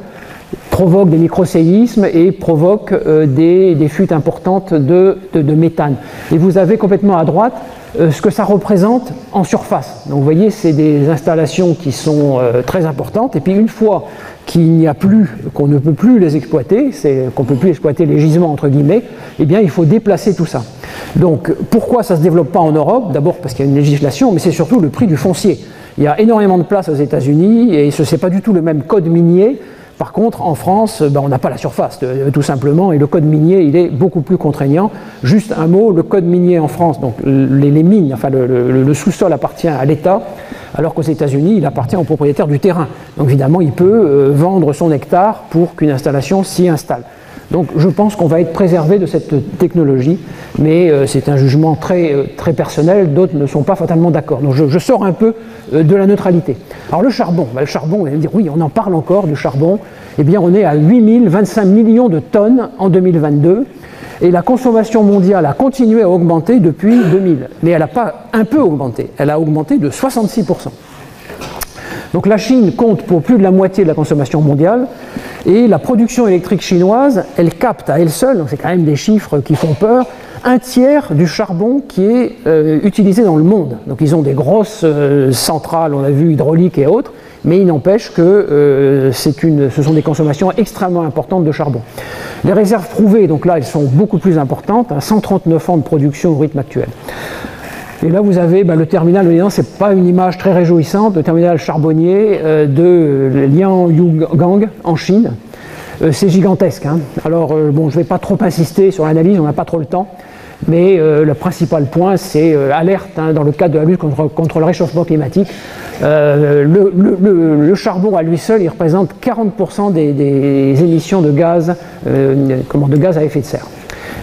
provoque des microséismes et provoque des fuites importantes de méthane. Et vous avez complètement à droite ce que ça représente en surface. Donc vous voyez, c'est des installations qui sont très importantes, et puis une fois qu'il n'y a plus, qu'on ne peut plus les exploiter, qu'on ne peut plus exploiter les gisements entre guillemets, eh bien il faut déplacer tout ça. Donc pourquoi ça ne se développe pas en Europe? D'abord parce qu'il y a une législation, mais c'est surtout le prix du foncier. Il y a énormément de place aux États-Unis et ce n'est pas du tout le même code minier. Par contre, en France, on n'a pas la surface, tout simplement, et le code minier, il est beaucoup plus contraignant. Juste un mot, le code minier en France, donc les mines, enfin le sous-sol appartient à l'État, alors qu'aux États-Unis, il appartient au propriétaire du terrain. Donc évidemment, il peut vendre son hectare pour qu'une installation s'y installe. Donc je pense qu'on va être préservé de cette technologie, mais c'est un jugement très, très personnel, d'autres ne sont pas fatalement d'accord. Donc je sors un peu de la neutralité. Alors le charbon, le charbon, vous allez me dire, oui, on en parle encore du charbon, eh bien on est à 8025 millions de tonnes en 2022, et la consommation mondiale a continué à augmenter depuis 2000, mais elle n'a pas un peu augmenté, elle a augmenté de 66%. Donc la Chine compte pour plus de la moitié de la consommation mondiale et la production électrique chinoise, elle capte à elle seule, donc c'est quand même des chiffres qui font peur, un tiers du charbon qui est utilisé dans le monde. Donc ils ont des grosses centrales, on a vu, hydrauliques et autres, mais il n'empêche que ce sont des consommations extrêmement importantes de charbon. Les réserves prouvées, donc là elles sont beaucoup plus importantes, 139 ans de production au rythme actuel. Et là, vous avez le terminal, ce n'est pas une image très réjouissante, le terminal charbonnier de Lianyugang en Chine. C'est gigantesque. Hein. Alors, je ne vais pas trop insister sur l'analyse, on n'a pas trop le temps, mais le principal point, c'est alerte dans le cadre de la lutte contre le réchauffement climatique. Le charbon à lui seul, il représente 40% des émissions de gaz à effet de serre.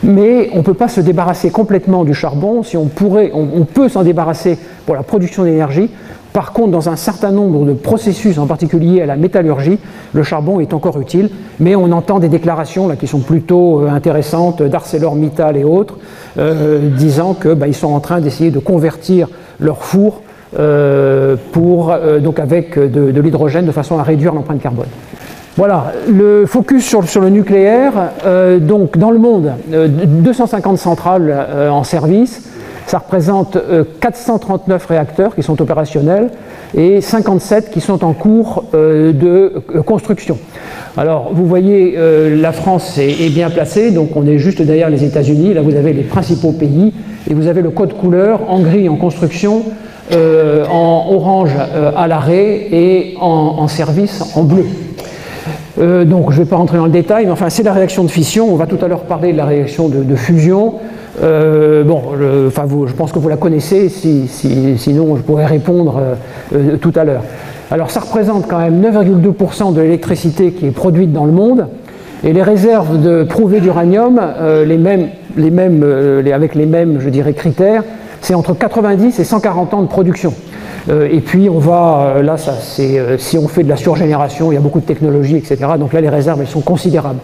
Mais on ne peut pas se débarrasser complètement du charbon. Si on peut s'en débarrasser pour la production d'énergie, Par contre, dans un certain nombre de processus, en particulier à la métallurgie, le charbon est encore utile, mais on entend des déclarations là, qui sont plutôt intéressantes d'ArcelorMittal et autres, disant qu'ils sont en train d'essayer de convertir leur four donc avec de l'hydrogène de façon à réduire l'empreinte carbone. Voilà, le focus sur le nucléaire. Donc dans le monde, 250 centrales en service, ça représente 439 réacteurs qui sont opérationnels et 57 qui sont en cours de construction. Alors vous voyez, la France est bien placée, donc on est juste derrière les États-Unis. Là vous avez les principaux pays et vous avez le code couleur en gris en construction, en orange à l'arrêt et en service en bleu. Donc je ne vais pas rentrer dans le détail, mais enfin c'est la réaction de fission. On va tout à l'heure parler de la réaction de fusion. Je pense que vous la connaissez, sinon je pourrais répondre tout à l'heure. Alors ça représente quand même 9,2% de l'électricité qui est produite dans le monde, et les réserves de prouvé d'uranium, avec les mêmes, je dirais, critères, c'est entre 90 et 140 ans de production. Et puis on va, là, si on fait de la surgénération, il y a beaucoup de technologies, etc. Donc là, les réserves, elles sont considérables.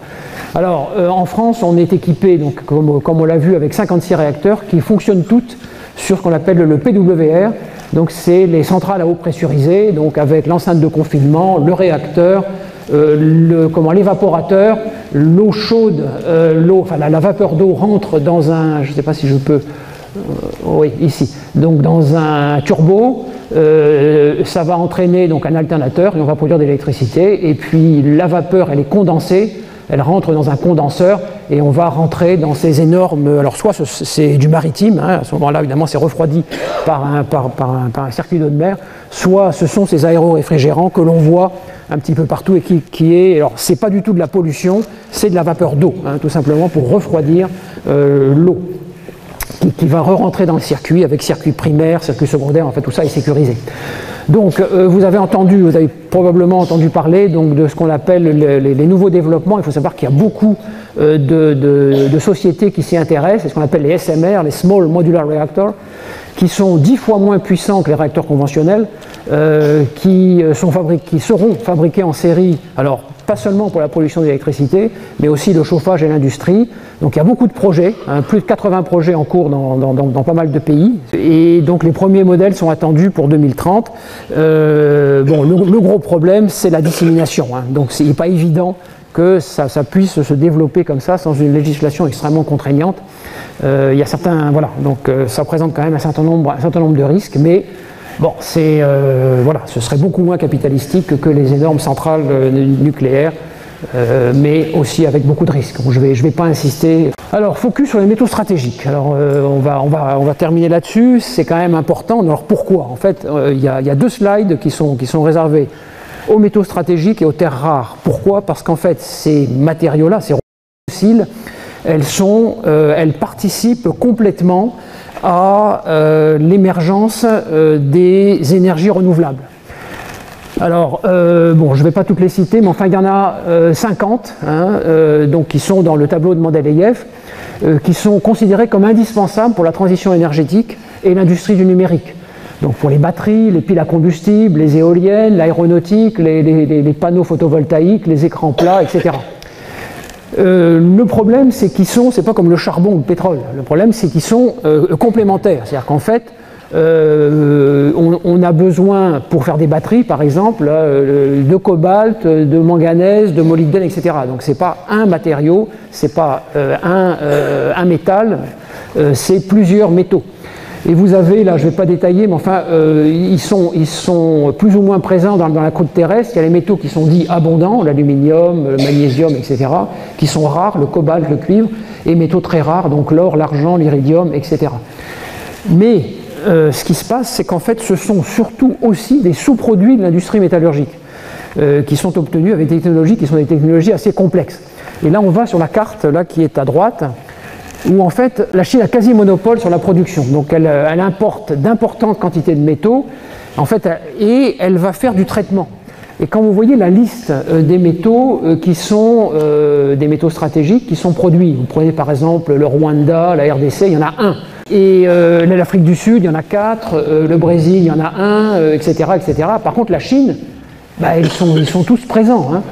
Alors, en France, on est équipé, donc, comme on l'a vu, avec 56 réacteurs qui fonctionnent toutes sur ce qu'on appelle le PWR. Donc c'est les centrales à eau pressurisée, donc avec l'enceinte de confinement, le réacteur, l'évaporateur, l'eau chaude, la vapeur d'eau rentre dans un, je ne sais pas si je peux, oui, ici, donc dans un turbo. Ça va entraîner donc un alternateur et on va produire de l'électricité, et puis la vapeur elle est condensée, elle rentre dans un condenseur et on va rentrer dans ces énormes, alors soit c'est du maritime, hein, à ce moment là évidemment c'est refroidi par un circuit d'eau de mer, soit ce sont ces aéroréfrigérants que l'on voit un petit peu partout et qui est, alors c'est pas du tout de la pollution, c'est de la vapeur d'eau, hein, tout simplement pour refroidir l'eau qui va re-rentrer dans le circuit avec circuit primaire, circuit secondaire, en fait tout ça est sécurisé. Donc vous avez probablement entendu parler donc, de ce qu'on appelle les nouveaux développements. Il faut savoir qu'il y a beaucoup de sociétés qui s'y intéressent, c'est ce qu'on appelle les SMR, les Small Modular Reactors, qui sont 10 fois moins puissants que les réacteurs conventionnels, qui seront fabriqués en série, alors pas seulement pour la production d'électricité, mais aussi le chauffage et l'industrie. Donc il y a beaucoup de projets, hein, plus de 80 projets en cours dans pas mal de pays. Et donc les premiers modèles sont attendus pour 2030. Le gros problème, c'est la dissémination. Hein. Donc il n'est pas évident que ça puisse se développer comme ça sans une législation extrêmement contraignante. Il y a certains, voilà, donc ça présente quand même un certain nombre de risques, mais bon, ce serait beaucoup moins capitalistique que les énormes centrales nucléaires, mais aussi avec beaucoup de risques. Je vais pas insister. Alors, focus sur les métaux stratégiques. Alors, on va terminer là-dessus. C'est quand même important. Alors, pourquoi? En fait, il y a deux slides qui sont réservés aux métaux stratégiques et aux terres rares. Pourquoi? Parce qu'en fait, ces matériaux-là, ces fossiles, elles participent complètement à l'émergence des énergies renouvelables. Alors, je ne vais pas toutes les citer, mais enfin, il y en a 50 donc, qui sont dans le tableau de Mendeleïev, qui sont considérés comme indispensables pour la transition énergétique et l'industrie du numérique. Donc pour les batteries, les piles à combustible, les éoliennes, l'aéronautique, les panneaux photovoltaïques, les écrans plats, etc. Le problème, c'est pas comme le charbon ou le pétrole. Le problème, c'est qu'ils sont complémentaires. C'est-à-dire qu'en fait, on a besoin, pour faire des batteries, par exemple, de cobalt, de manganèse, de molybdène, etc. Donc c'est pas un matériau, c'est pas un métal, c'est plusieurs métaux. Et vous avez, là, je ne vais pas détailler, mais enfin, ils sont plus ou moins présents dans la croûte terrestre. Il y a les métaux qui sont dits abondants, l'aluminium, le magnésium, etc., qui sont rares, le cobalt, le cuivre, et métaux très rares, donc l'or, l'argent, l'iridium, etc. Mais ce qui se passe, c'est qu'en fait, ce sont surtout aussi des sous-produits de l'industrie métallurgique qui sont obtenus avec des technologies qui sont des technologies assez complexes. Et là, on va sur la carte là, qui est à droite, où en fait la Chine a quasi monopole sur la production. Donc elle importe d'importantes quantités de métaux, en fait, et elle va faire du traitement. Et quand vous voyez la liste des métaux qui sont des métaux stratégiques qui sont produits, vous prenez par exemple le Rwanda, la RDC, il y en a un. Et l'Afrique du Sud, il y en a 4, le Brésil, il y en a 1, etc., etc. Par contre, la Chine, bah, ils sont tous présents. Hein.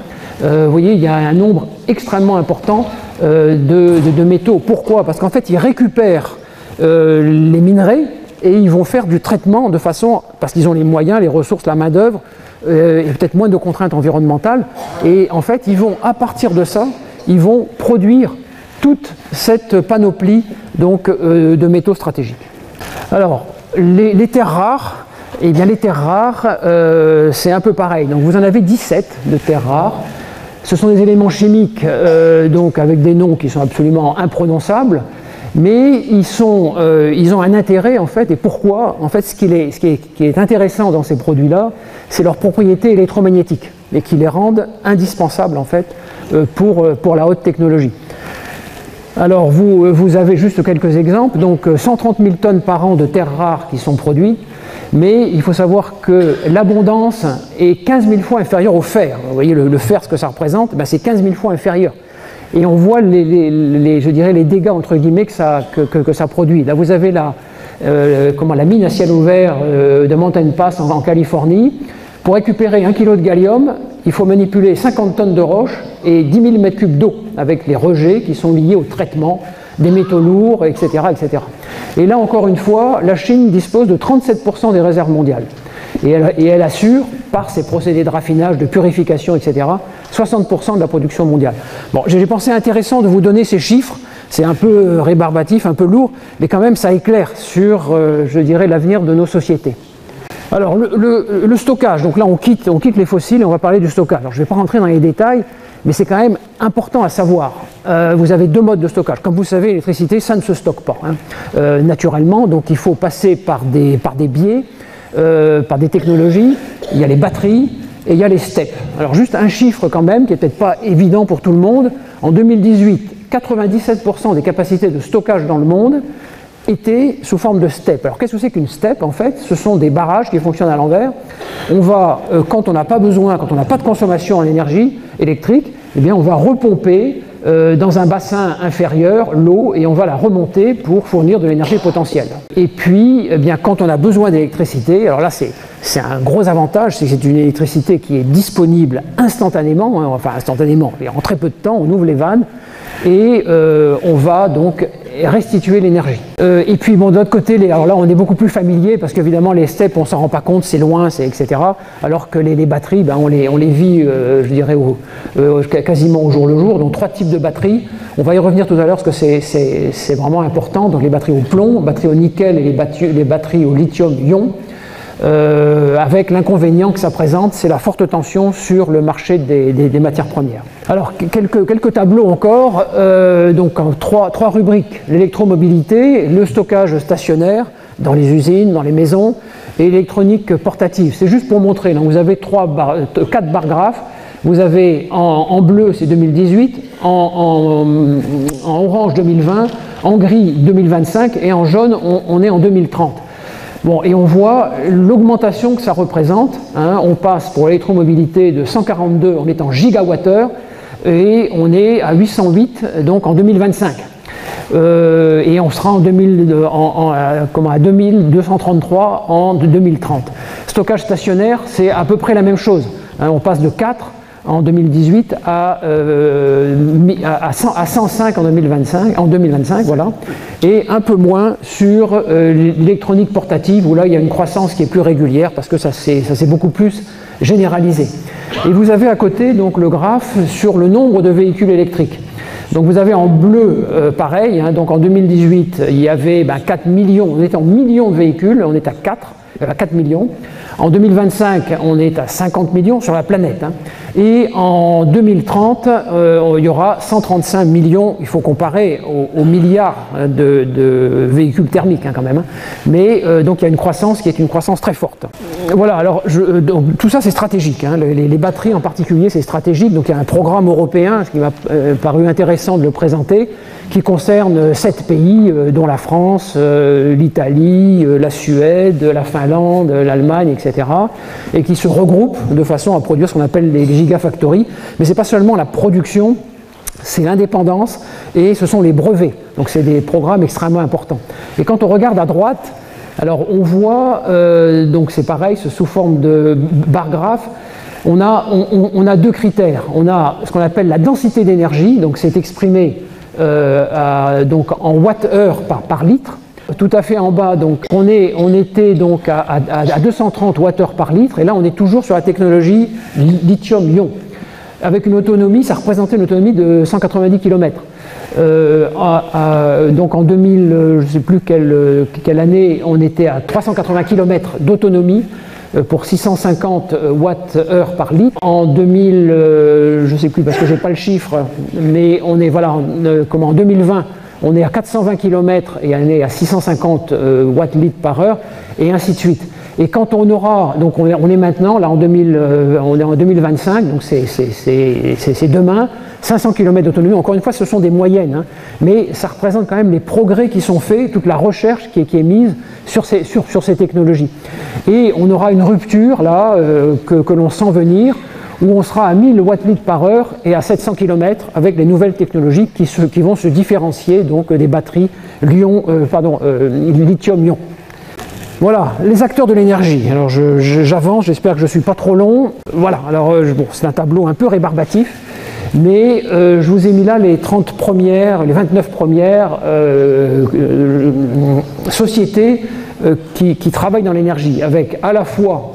Vous voyez, il y a un nombre extrêmement important de métaux. Pourquoi? Parce qu'en fait, ils récupèrent les minerais et ils vont faire du traitement de façon, parce qu'ils ont les moyens, les ressources, la main-d'œuvre, et peut-être moins de contraintes environnementales. Et en fait, ils vont, à partir de ça, ils vont produire toute cette panoplie donc, de métaux stratégiques. Alors, les terres rares, eh bien les terres rares, c'est un peu pareil. Donc vous en avez 17 de terres rares. Ce sont des éléments chimiques donc avec des noms qui sont absolument imprononçables, mais ils ont un intérêt en fait. Et pourquoi? En fait, ce qui est intéressant dans ces produits-là, c'est leurs propriétés électromagnétiques et qui les rendent indispensables en fait pour la haute technologie. Alors vous avez juste quelques exemples. Donc 130 000 tonnes par an de terres rares qui sont produites. Mais il faut savoir que l'abondance est 15 000 fois inférieure au fer. Vous voyez le fer, ce que ça représente, ben c'est 15 000 fois inférieur. Et on voit je dirais les dégâts entre guillemets que ça produit. Là vous avez la mine à ciel ouvert de Mountain Pass en Californie. Pour récupérer 1 kg de gallium, il faut manipuler 50 tonnes de roche et 10 000 m3 d'eau avec les rejets qui sont liés au traitement des métaux lourds, etc., etc. Et là, encore une fois, la Chine dispose de 37% des réserves mondiales. Et elle assure, par ses procédés de raffinage, de purification, etc., 60% de la production mondiale. Bon, j'ai pensé intéressant de vous donner ces chiffres. C'est un peu rébarbatif, un peu lourd, mais quand même, ça éclaire sur, je dirais, l'avenir de nos sociétés. Alors, le stockage. Donc là, on quitte les fossiles et on va parler du stockage. Alors, je ne vais pas rentrer dans les détails, mais c'est quand même important à savoir. Vous avez 2 modes de stockage. Comme vous savez, l'électricité, ça ne se stocke pas naturellement. Donc il faut passer par des biais, par des technologies. Il y a les batteries et il y a les steppes. Alors juste un chiffre quand même, qui n'est peut-être pas évident pour tout le monde. En 2018, 97% des capacités de stockage dans le monde étaient sous forme de steppes. Alors qu'est-ce que c'est qu'une steppe? En fait, ce sont des barrages qui fonctionnent à l'envers. On va, quand on n'a pas besoin, quand on n'a pas de consommation en énergie électrique, eh bien on va repomper dans un bassin inférieur l'eau et on va la remonter pour fournir de l'énergie potentielle. Et puis, eh bien, quand on a besoin d'électricité, alors là c'est un gros avantage, c'est que c'est une électricité qui est disponible instantanément, hein, enfin instantanément, en très peu de temps, on ouvre les vannes et on va donc restituer l'énergie. Et puis bon, de l'autre côté, alors là on est beaucoup plus familier parce qu'évidemment les steppes on s'en rend pas compte, c'est loin, etc. Alors que les batteries, ben, on les vit, je dirais, quasiment au jour le jour. Donc 3 types de batteries. On va y revenir tout à l'heure parce que c'est vraiment important. Donc les batteries au plomb, batteries au nickel et les batteries au lithium-ion. Avec l'inconvénient que ça présente, c'est la forte tension sur le marché des matières premières. Alors, quelques tableaux encore, donc en trois rubriques: l'électromobilité, le stockage stationnaire dans les usines, dans les maisons, et l'électronique portative. C'est juste pour montrer, donc vous avez 4 barres graphes. Vous avez en bleu, c'est 2018, en orange 2020, en gris 2025, et en jaune, on est en 2030. Bon, et on voit l'augmentation que ça représente. Hein. On passe pour l'électromobilité de 142, on est en gigawattheure, et on est à 808 donc en 2025. Et on sera à 2233 en 2030. Stockage stationnaire, c'est à peu près la même chose. Hein. On passe de 4 en 2018 à 105 en 2025, voilà, et un peu moins sur l'électronique portative où là il y a une croissance qui est plus régulière parce que ça s'est beaucoup plus généralisé. Et vous avez à côté donc le graphe sur le nombre de véhicules électriques. Donc vous avez en bleu pareil, hein, donc en 2018 il y avait 4 millions, on était en millions de véhicules, on est à 4 millions. En 2025, on est à 50 millions sur la planète. Hein. Et en 2030, il y aura 135 millions, il faut comparer aux milliards de véhicules thermiques hein, quand même. Hein. Mais donc il y a une croissance qui est une croissance très forte. Voilà, alors donc, tout ça c'est stratégique. Hein. Les batteries en particulier c'est stratégique. Donc il y a un programme européen, ce qui m'a paru intéressant de le présenter, qui concerne 7 pays, dont la France, l'Italie, la Suède, la Finlande, l'Allemagne, etc. Et qui se regroupent de façon à produire ce qu'on appelle les gigafactories. Mais ce n'est pas seulement la production c'est l'indépendance et ce sont les brevets. Donc c'est des programmes extrêmement importants. Et quand on regarde à droite, alors on voit, donc c'est pareil, c'est sous forme de bar graphe. On a deux critères. On a ce qu'on appelle la densité d'énergie, donc c'est exprimé donc en watts-heure par litre. Tout à fait en bas, donc on était donc à 230 watts-heure par litre, et là on est toujours sur la technologie lithium-ion. Avec une autonomie, ça représentait une autonomie de 190 km. Donc en 2000, je ne sais plus quelle année, on était à 380 km d'autonomie pour 650 watts-heure par litre. En 2000, je ne sais plus parce que je n'ai pas le chiffre, mais on est, voilà, en 2020, on est à 420 km et on est à 650 watts-litres par heure, et ainsi de suite. Et quand on aura, donc on est maintenant, là on est en 2025, donc c'est demain, 500 km d'autonomie. Encore une fois, ce sont des moyennes, hein, mais ça représente quand même les progrès qui sont faits, toute la recherche qui est mise sur ces technologies. Et on aura une rupture là que l'on sent venir, où on sera à 1000 watts-litres par heure et à 700 km avec les nouvelles technologies qui vont se différencier donc des batteries lithium-ion. Voilà, les acteurs de l'énergie. Alors j'avance, j'espère que je ne suis pas trop long. Voilà, alors bon, c'est un tableau un peu rébarbatif, mais je vous ai mis là les 30 premières, les 29 premières sociétés qui travaillent dans l'énergie, avec à la fois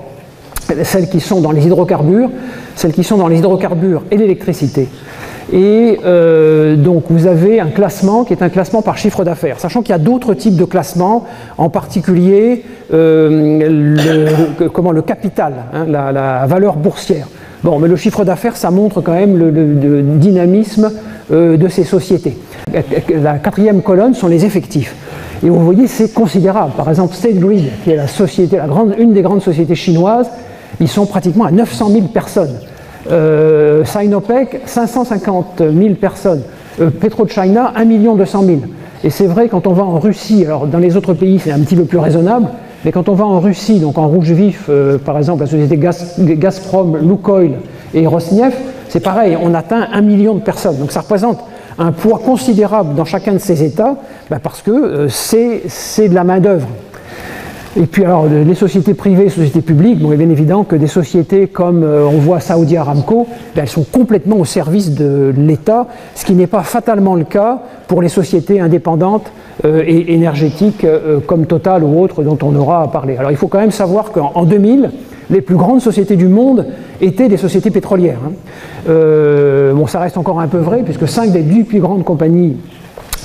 celles qui sont dans les hydrocarbures, celles qui sont dans les hydrocarbures et l'électricité. Et donc vous avez un classement qui est un classement par chiffre d'affaires, sachant qu'il y a d'autres types de classements, en particulier le capital, hein, la valeur boursière. Bon, mais le chiffre d'affaires, ça montre quand même le dynamisme de ces sociétés. La quatrième colonne sont les effectifs. Et vous voyez, c'est considérable. Par exemple, State Grid, qui est une des grandes sociétés chinoises, ils sont pratiquement à 900 000 personnes. Sinopec, 550 000 personnes. PetroChina, 1 200 000. Et c'est vrai, quand on va en Russie, alors dans les autres pays c'est un petit peu plus raisonnable, mais quand on va en Russie, donc en rouge vif, par exemple la société Gazprom, Lukoil et Rosneft, c'est pareil, on atteint 1 million de personnes. Donc ça représente un poids considérable dans chacun de ces États, parce que c'est de la main-d'œuvre. Et puis alors, les sociétés privées, les sociétés publiques, bon, il est bien évident que des sociétés comme on voit Saudi Aramco, elles sont complètement au service de l'État, ce qui n'est pas fatalement le cas pour les sociétés indépendantes et énergétiques comme Total ou autres dont on aura à parler. Alors il faut quand même savoir qu'en 2000, les plus grandes sociétés du monde étaient des sociétés pétrolières. Bon, ça reste encore un peu vrai, puisque 5 des 10 plus grandes compagnies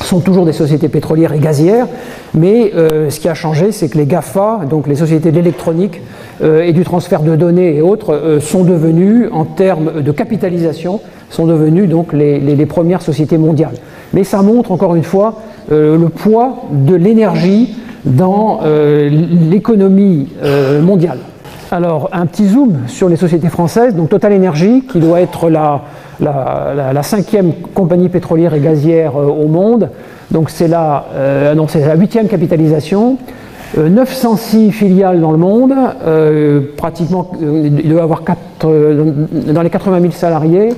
sont toujours des sociétés pétrolières et gazières, mais ce qui a changé, c'est que les GAFA, donc les sociétés de l'électronique et du transfert de données et autres, sont devenues, en termes de capitalisation, sont devenues donc les premières sociétés mondiales. Mais ça montre encore une fois le poids de l'énergie dans l'économie mondiale. Alors, un petit zoom sur les sociétés françaises. Donc Total Energy, qui doit être la 5e compagnie pétrolière et gazière au monde. Donc c'est la 8e capitalisation. 906 filiales dans le monde, pratiquement, il doit y avoir dans les 80 000 salariés,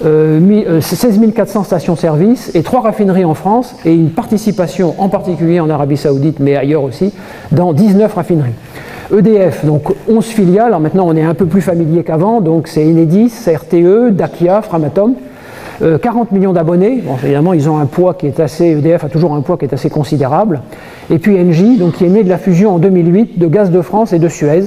16 400 stations-service et 3 raffineries en France et une participation, en particulier en Arabie Saoudite, mais ailleurs aussi, dans 19 raffineries. EDF, donc 11 filiales, alors maintenant on est un peu plus familier qu'avant, donc c'est Enedis, RTE, Dakia, Framatome, 40 millions d'abonnés, bon, évidemment ils ont un poids qui est assez, EDF a toujours un poids qui est assez considérable, et puis Engie, donc qui est né de la fusion en 2008 de Gaz de France et de Suez,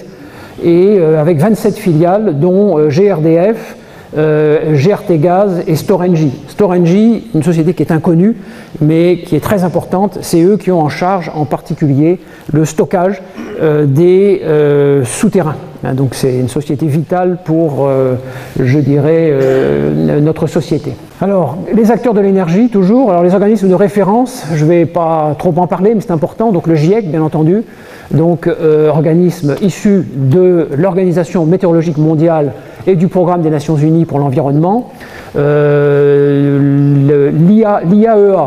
et avec 27 filiales, dont GRDF, GRT Gaz et Storengy. Storengy, une société qui est inconnue, mais qui est très importante, c'est eux qui ont en charge en particulier le stockage des souterrains. Donc c'est une société vitale pour, je dirais, notre société. Alors, les acteurs de l'énergie, toujours. Alors les organismes de référence, je ne vais pas trop en parler, mais c'est important. Donc le GIEC, bien entendu, donc organisme issu de l'Organisation météorologique mondiale et du Programme des Nations Unies pour l'environnement. L'IAEA.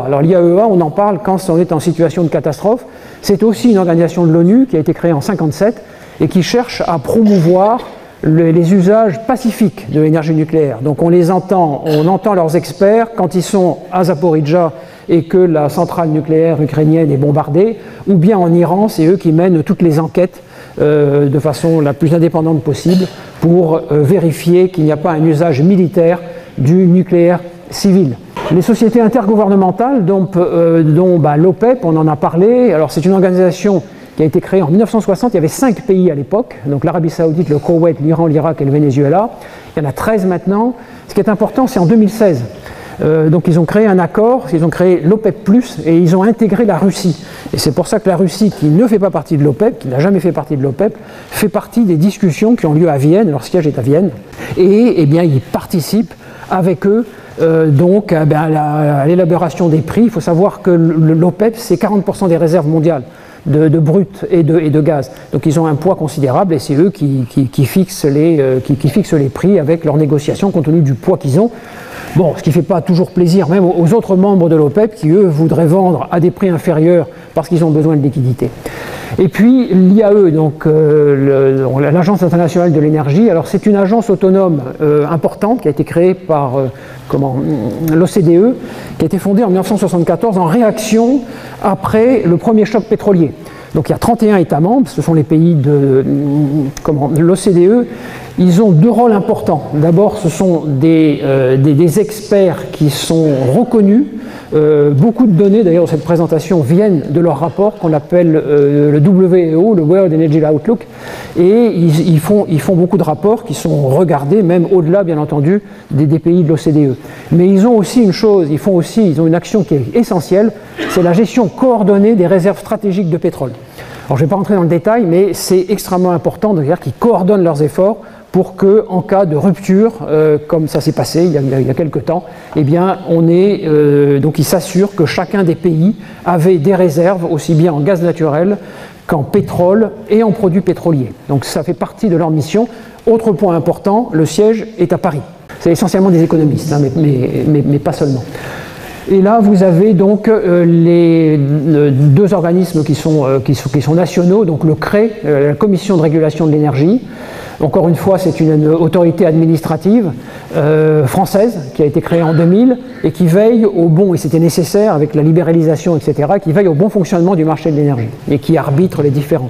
Alors l'IAEA, on en parle quand on est en situation de catastrophe. C'est aussi une organisation de l'ONU qui a été créée en 1957 et qui cherche à promouvoir les usages pacifiques de l'énergie nucléaire. Donc on entend leurs experts quand ils sont à Zaporijjia et que la centrale nucléaire ukrainienne est bombardée, ou bien en Iran, c'est eux qui mènent toutes les enquêtes de façon la plus indépendante possible pour vérifier qu'il n'y a pas un usage militaire du nucléaire civil. Les sociétés intergouvernementales, dont l'OPEP, on en a parlé. Alors c'est une organisation qui a été créée en 1960. Il y avait 5 pays à l'époque, donc l'Arabie Saoudite, le Koweït, l'Iran, l'Irak et le Venezuela. Il y en a 13 maintenant. Ce qui est important, c'est en 2016. Donc ils ont créé un accord, ils ont créé l'OPEP+, et ils ont intégré la Russie. Et c'est pour ça que la Russie, qui ne fait pas partie de l'OPEP, qui n'a jamais fait partie de l'OPEP, fait partie des discussions qui ont lieu à Vienne, leur siège est à Vienne, et eh bien, ils participent avec eux à l'élaboration des prix. Il faut savoir que l'OPEP, c'est 40% des réserves mondiales de brut et de gaz. Donc ils ont un poids considérable et c'est eux qui fixent les prix avec leurs négociations compte tenu du poids qu'ils ont. Bon, ce qui ne fait pas toujours plaisir même aux autres membres de l'OPEP qui, eux, voudraient vendre à des prix inférieurs parce qu'ils ont besoin de liquidités. Et puis l'IAE, donc l'Agence internationale de l'énergie, alors c'est une agence autonome importante qui a été créée par l'OCDE, qui a été fondée en 1974 en réaction après le premier choc pétrolier. Donc il y a 31 États membres, ce sont les pays de l'OCDE. Ils ont 2 rôles importants. D'abord, ce sont des experts qui sont reconnus. Beaucoup de données, d'ailleurs, de cette présentation viennent de leur rapport qu'on appelle le WEO, le World Energy Outlook. Et ils font beaucoup de rapports qui sont regardés, même au-delà, bien entendu, des pays de l'OCDE. Mais ils ont aussi une chose, ils ont une action qui est essentielle, c'est la gestion coordonnée des réserves stratégiques de pétrole. Alors je ne vais pas rentrer dans le détail, mais c'est extrêmement important de dire qu'ils coordonnent leurs efforts pour qu'en cas de rupture, comme ça s'est passé il y a quelque temps, eh bien, donc ils s'assurent que chacun des pays avait des réserves, aussi bien en gaz naturel qu'en pétrole et en produits pétroliers. Donc ça fait partie de leur mission. Autre point important, le siège est à Paris. C'est essentiellement des économistes, hein, mais pas seulement. Et là, vous avez donc les 2 organismes qui sont nationaux, donc le CRE, la Commission de régulation de l'énergie. Encore une fois, c'est une autorité administrative française qui a été créée en 2000 et qui veille au bon, et c'était nécessaire avec la libéralisation, etc., qui veille au bon fonctionnement du marché de l'énergie et qui arbitre les différends.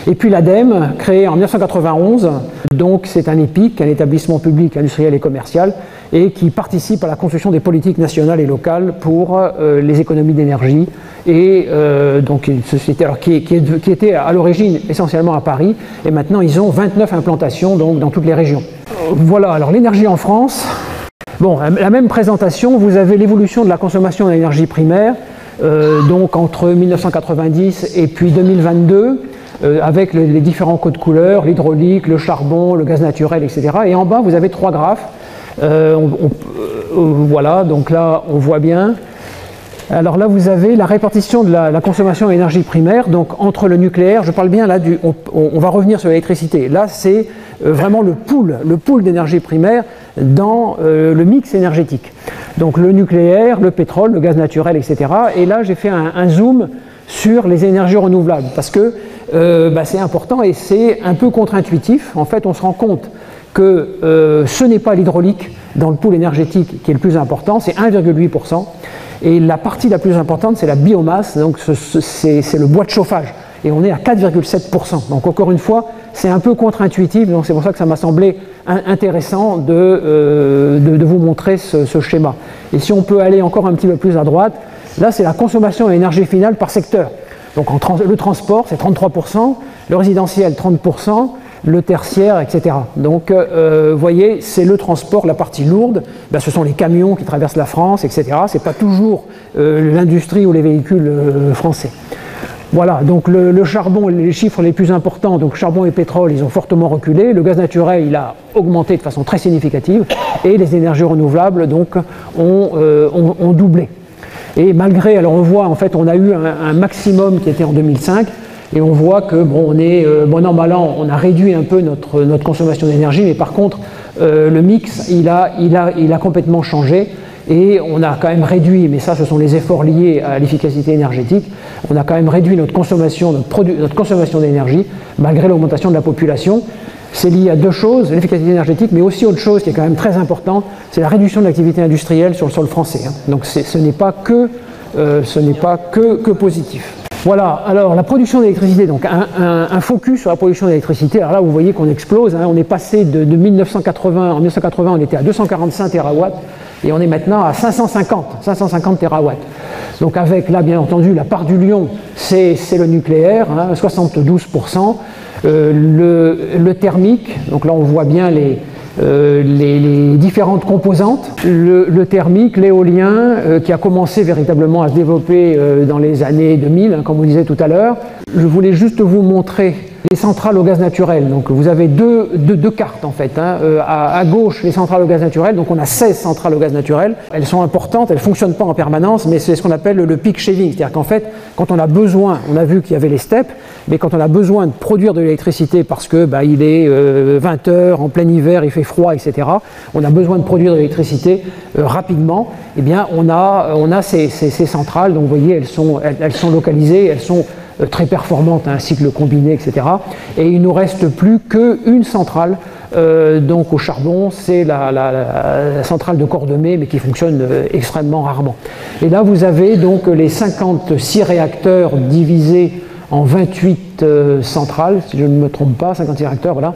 Et puis l'ADEME, créée en 1991, donc c'est un EPIC, un établissement public industriel et commercial, et qui participe à la construction des politiques nationales et locales pour les économies d'énergie. Et donc une société qui était à l'origine essentiellement à Paris, et maintenant ils ont 29 implantations donc, dans toutes les régions. Voilà, alors l'énergie en France. Bon, la même présentation, vous avez l'évolution de la consommation d'énergie primaire, donc entre 1990 et puis 2022, avec les différents codes couleurs, l'hydraulique, le charbon, le gaz naturel, etc. Et en bas, vous avez 3 graphes. Voilà, donc là, on voit bien. Alors là, vous avez la répartition de la consommation d'énergie primaire, donc entre le nucléaire, je parle bien là on va revenir sur l'électricité. Là, c'est vraiment le pool d'énergie primaire dans le mix énergétique. Donc le nucléaire, le pétrole, le gaz naturel, etc. Et là, j'ai fait un zoom sur les énergies renouvelables, parce que c'est important et c'est un peu contre-intuitif. En fait, on se rend compte que ce n'est pas l'hydraulique dans le pool énergétique qui est le plus important, c'est 1,8%. Et la partie la plus importante, c'est la biomasse, donc c'est le bois de chauffage. Et on est à 4,7%. Donc encore une fois, c'est un peu contre-intuitif, donc c'est pour ça que ça m'a semblé intéressant de vous montrer ce schéma. Et si on peut aller encore un petit peu plus à droite, là c'est la consommation d'énergie finale par secteur. Donc le transport, c'est 33%, le résidentiel, 30%, le tertiaire, etc. Donc, vous voyez, c'est le transport, la partie lourde, ce sont les camions qui traversent la France, etc. Ce n'est pas toujours l'industrie ou les véhicules français. Voilà, donc le charbon, les chiffres les plus importants, donc charbon et pétrole, ils ont fortement reculé, le gaz naturel, il a augmenté de façon très significative, et les énergies renouvelables, donc, ont doublé. Et malgré, alors on voit, en fait, on a eu un maximum qui était en 2005, et on voit que, bon, bon an, mal an, on a réduit un peu notre consommation d'énergie, mais par contre, le mix, il a complètement changé, et on a quand même réduit, mais ça, ce sont les efforts liés à l'efficacité énergétique, on a quand même réduit notre consommation d'énergie, malgré l'augmentation de la population. c'est lié à deux choses, l'efficacité énergétique, mais aussi autre chose qui est quand même très importante, c'est la réduction de l'activité industrielle sur le sol français. Donc ce n'est pas que positif. Voilà, alors la production d'électricité, donc un focus sur la production d'électricité. Alors là, vous voyez qu'on explose, on est passé de 1980, en 1980, on était à 245 terawatts, et on est maintenant à 550 terawatts. Donc avec, là, bien entendu, la part du lion, c'est le nucléaire, 72%. Le thermique, donc là on voit bien les différentes composantes, le thermique, l'éolien, qui a commencé véritablement à se développer dans les années 2000, comme vous disiez tout à l'heure. Je voulais juste vous montrer les centrales au gaz naturel. Donc vous avez deux cartes en fait. À gauche, les centrales au gaz naturel. Donc on a 16 centrales au gaz naturel. Elles sont importantes, elles ne fonctionnent pas en permanence, mais c'est ce qu'on appelle le peak shaving. C'est-à-dire qu'en fait, quand on a besoin, on a vu qu'il y avait les steppes, mais quand on a besoin de produire de l'électricité parce que il est 20 heures, en plein hiver, il fait froid, etc. On a besoin de produire de l'électricité rapidement. Eh bien, on a ces centrales. Donc vous voyez, elles sont localisées, elles sont très performantes, un cycle combiné, etc. Et il ne nous reste plus qu'une centrale, donc au charbon, c'est la centrale de Cordemais, mais qui fonctionne extrêmement rarement. Et là, vous avez donc les 56 réacteurs divisés en 28 centrales, si je ne me trompe pas, 56 réacteurs, voilà.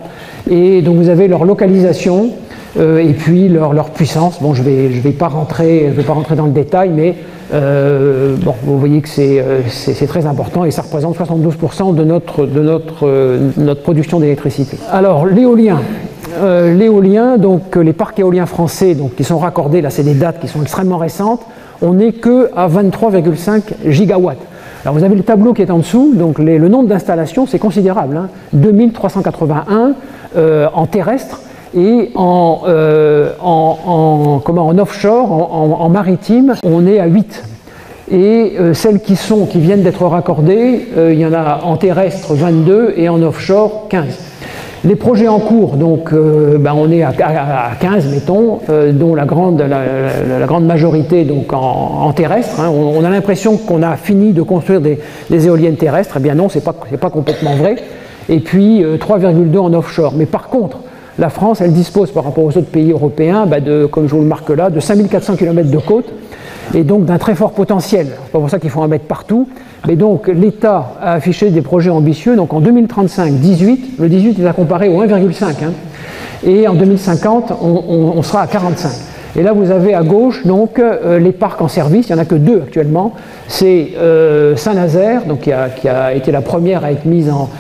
Et donc vous avez leur localisation et puis leur puissance. Bon, je vais pas rentrer dans le détail, mais vous voyez que c'est très important et ça représente 72% de notre production d'électricité. Alors l'éolien. L'éolien, donc les parcs éoliens français donc, qui sont raccordés, là c'est des dates qui sont extrêmement récentes, on n'est qu'à 23,5 gigawatts. Alors vous avez le tableau qui est en dessous, donc le nombre d'installations c'est considérable, 2381 en terrestre et en offshore, en maritime, on est à 8. Et celles qui viennent d'être raccordées, il y en a en terrestre 22 et en offshore 15. Les projets en cours, donc on est à 15, mettons, dont la grande majorité donc en terrestre. On a l'impression qu'on a fini de construire des éoliennes terrestres. Eh bien non, c'est pas complètement vrai. Et puis 3,2 en offshore. Mais par contre, la France, elle dispose par rapport aux autres pays européens, comme je vous le marque là, de 5400 km de côte et donc d'un très fort potentiel. C'est pas pour ça qu'il faut en mettre partout. Mais donc l'État a affiché des projets ambitieux. Donc en 2035, 18, le 18 est à comparer au 1,5. Et en 2050, on sera à 45. Et là, vous avez à gauche donc les parcs en service. Il n'y en a que 2 actuellement. C'est Saint-Nazaire, donc qui a été la première à être mise en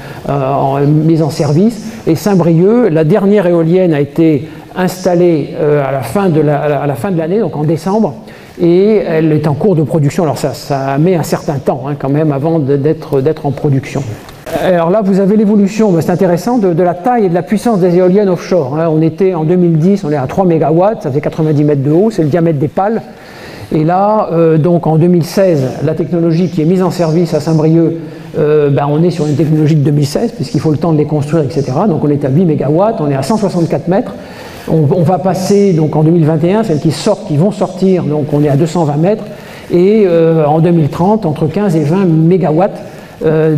service, et Saint-Brieuc. La dernière éolienne a été installée à la fin de l'année, donc en décembre. Et elle est en cours de production. Alors ça met un certain temps quand même avant d'être en production. Alors là, vous avez l'évolution, c'est intéressant, de la taille et de la puissance des éoliennes offshore. On était en 2010, on est à 3 MW, ça faisait 90 mètres de haut, c'est le diamètre des pales. Et là, donc en 2016, la technologie qui est mise en service à Saint-Brieuc, on est sur une technologie de 2016, puisqu'il faut le temps de les construire, etc. Donc on est à 8 MW, on est à 164 mètres. On va passer donc en 2021, celles qui vont sortir, donc on est à 220 mètres, et en 2030, entre 15 et 20 mégawatts,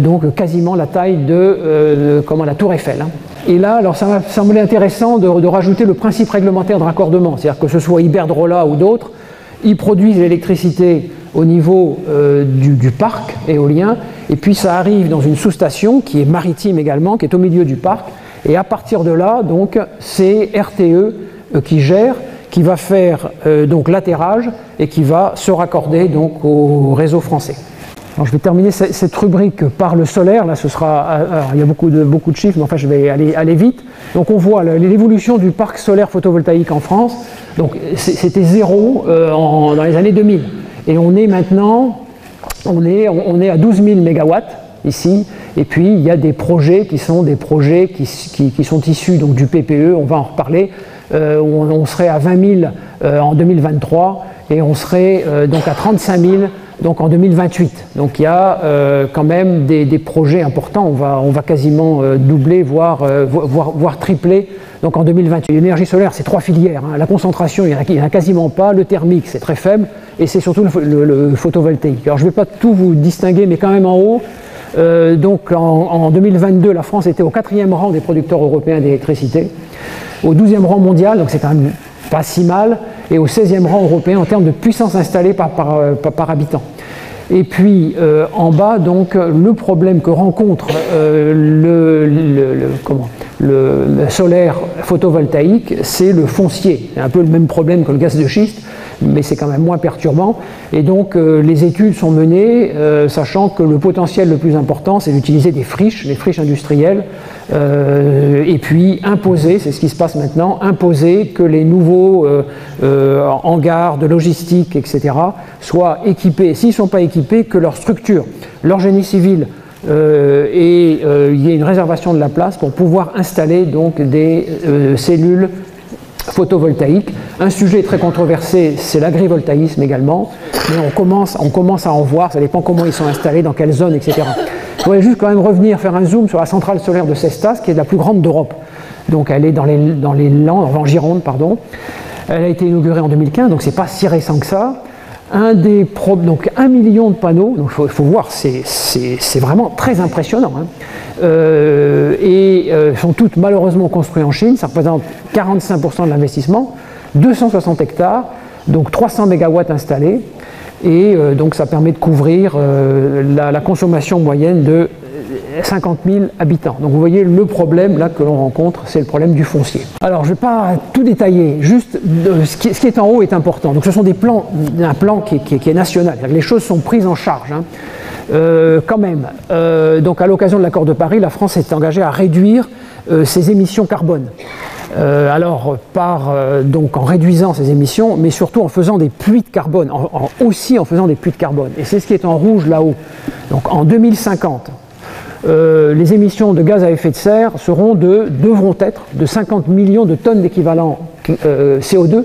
donc quasiment la taille de la Tour Eiffel. Et là, alors ça m'a semblé intéressant de rajouter le principe réglementaire de raccordement, c'est-à-dire que ce soit Iberdrola ou d'autres, ils produisent l'électricité au niveau du parc éolien, et puis ça arrive dans une sous-station qui est maritime également, qui est au milieu du parc. Et à partir de là, donc, c'est RTE qui gère, qui va faire donc l'atterrage et qui va se raccorder donc au réseau français. Alors, je vais terminer cette rubrique par le solaire. Là, ce sera, alors, il y a beaucoup de chiffres, mais enfin, je vais aller vite. Donc, on voit l'évolution du parc solaire photovoltaïque en France. Donc, c'était 0 dans les années 2000, et on est maintenant, on est à 12 000 mégawatts. Ici, et puis il y a des projets qui sont issus donc du PPE, on va en reparler, on serait à 20 000 en 2023 et on serait donc à 35 000 donc en 2028. Donc il y a quand même des projets importants, on va quasiment doubler, voire tripler donc en 2028. L'énergie solaire, c'est 3 filières, la concentration, il n'y en a quasiment pas, le thermique, c'est très faible, et c'est surtout le photovoltaïque. Alors je ne vais pas tout vous distinguer, mais quand même en haut, Donc en 2022, la France était au 4e rang des producteurs européens d'électricité, au 12e rang mondial, donc c'est quand même pas si mal, et au 16e rang européen en termes de puissance installée par habitant. Et puis en bas, donc, le problème que rencontre le solaire photovoltaïque, c'est le foncier. C'est un peu le même problème que le gaz de schiste, mais c'est quand même moins perturbant. Et donc les études sont menées, sachant que le potentiel le plus important, c'est d'utiliser des friches, les friches industrielles, et puis imposer, c'est ce qui se passe maintenant, imposer que les nouveaux hangars de logistique, etc., soient équipés, s'ils ne sont pas équipés, que leur structure, leur génie civil, et il y ait une réservation de la place pour pouvoir installer donc des cellules photovoltaïques. Un sujet très controversé, c'est l'agrivoltaïsme également, mais on commence à en voir, ça dépend comment ils sont installés, dans quelle zone, etc. Je voudrais juste quand même revenir, faire un zoom sur la centrale solaire de Cestas, qui est la plus grande d'Europe. Donc elle est dans les Landes, en Gironde, pardon. Elle a été inaugurée en 2015, donc c'est pas si récent que ça. Donc 1 million de panneaux, donc il faut voir, c'est vraiment très impressionnant. Hein. Sont toutes malheureusement construites en Chine, ça représente 45% de l'investissement, 260 hectares, donc 300 mégawatts installés, et donc ça permet de couvrir la consommation moyenne de 50 000 habitants. Donc vous voyez le problème là que l'on rencontre, c'est le problème du foncier. Alors je ne vais pas tout détailler, juste ce qui est en haut est important. Donc ce sont des plans, un plan qui est national, les choses sont prises en charge. Hein. Quand même, donc à l'occasion de l'accord de Paris, la France s'est engagée à réduire ses émissions carbone. Donc en réduisant ses émissions, mais surtout en faisant des puits de carbone, aussi en faisant des puits de carbone. Et c'est ce qui est en rouge là-haut. Donc en 2050, les émissions de gaz à effet de serre devront être de 50 millions de tonnes d'équivalent CO2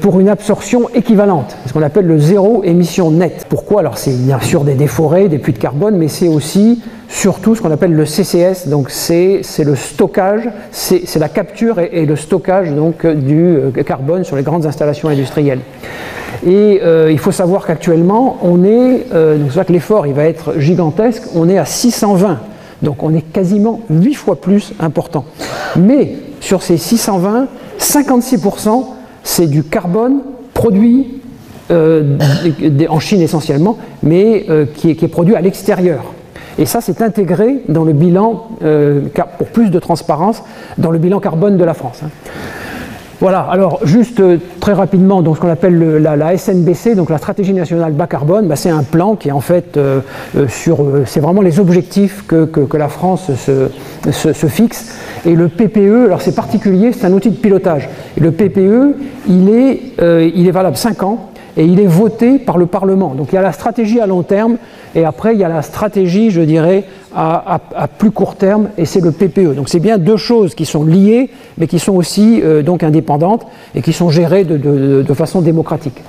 pour une absorption équivalente, ce qu'on appelle le zéro émission nette. Pourquoi? Alors c'est bien sûr des forêts, des puits de carbone, mais c'est aussi surtout ce qu'on appelle le CCS, donc c'est le stockage, c'est la capture et le stockage donc, du carbone sur les grandes installations industrielles. Et il faut savoir qu'actuellement, on est, donc c'est vrai que l'effort il va être gigantesque, on est à 620, donc on est quasiment 8 fois plus important. Mais sur ces 620, 56%, c'est du carbone produit en Chine essentiellement, mais qui est produit à l'extérieur. Et ça, c'est intégré dans le bilan, pour plus de transparence, dans le bilan carbone de la France. Hein. Voilà, alors juste très rapidement, donc, ce qu'on appelle la SNBC, donc la stratégie nationale bas carbone, c'est un plan qui est en fait c'est vraiment les objectifs que la France se fixe. Et le PPE, alors c'est particulier, c'est un outil de pilotage. Et le PPE, il est valable 5 ans et il est voté par le Parlement. Donc il y a la stratégie à long terme et après il y a la stratégie, je dirais, à plus court terme et c'est le PPE. Donc c'est bien deux choses qui sont liées mais qui sont aussi donc indépendantes et qui sont gérées de façon démocratique.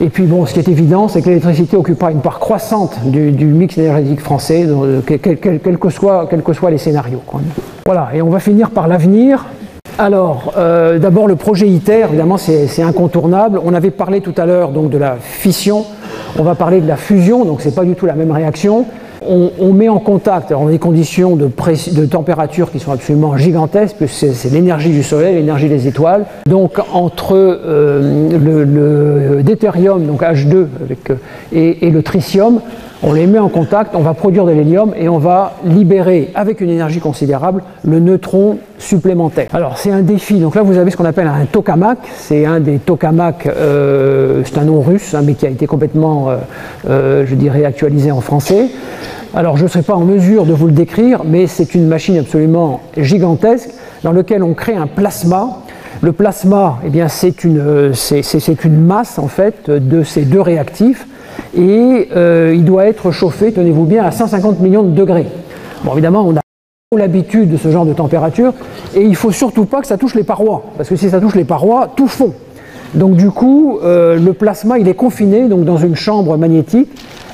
Et puis bon, ce qui est évident, c'est que l'électricité occupera une part croissante du mix énergétique français, quels que soient les scénarios, quoi. Voilà, et on va finir par l'avenir. Alors, d'abord le projet ITER, évidemment c'est incontournable. On avait parlé tout à l'heure donc de la fission, on va parler de la fusion, donc c'est pas du tout la même réaction. On met en contact, alors, des conditions de température qui sont absolument gigantesques, puisque c'est l'énergie du soleil, l'énergie des étoiles. Donc entre le deutérium, donc H2, et le tritium, on les met en contact, on va produire de l'hélium et on va libérer, avec une énergie considérable, le neutron supplémentaire. Alors c'est un défi, donc là vous avez ce qu'on appelle un tokamak, c'est un des tokamaks, c'est un nom russe, hein, mais qui a été complètement, je dirais, actualisé en français. Alors je ne serai pas en mesure de vous le décrire, mais c'est une machine absolument gigantesque dans laquelle on crée un plasma. Le plasma, eh bien, c'est une masse en fait de ces deux réactifs et il doit être chauffé, tenez-vous bien, à 150 millions de degrés. Bon, évidemment, on a l'habitude de ce genre de température et il ne faut surtout pas que ça touche les parois, parce que si ça touche les parois, tout fond. Donc du coup, le plasma, il est confiné donc, dans une chambre magnétique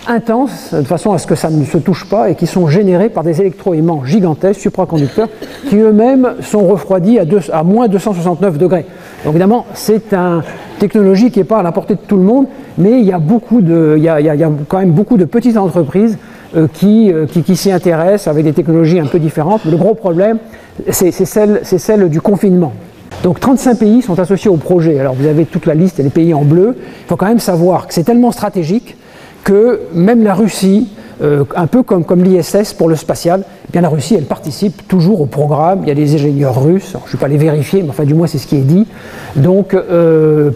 intense, de façon à ce que ça ne se touche pas et qui sont générés par des électroaimants gigantesques, supraconducteurs, qui eux-mêmes sont refroidis à moins 269 degrés. Donc évidemment, c'est une technologie qui n'est pas à la portée de tout le monde, mais il y a quand même beaucoup de petites entreprises qui s'y intéressent avec des technologies un peu différentes. Mais le gros problème, c'est celle du confinement. Donc 35 pays sont associés au projet. Alors vous avez toute la liste et les pays en bleu. Il faut quand même savoir que c'est tellement stratégique que même la Russie, un peu comme l'ISS pour le spatial, eh bien la Russie elle participe toujours au programme. Il y a des ingénieurs russes, alors, je ne suis pas allé vérifier, mais enfin du moins c'est ce qui est dit. Donc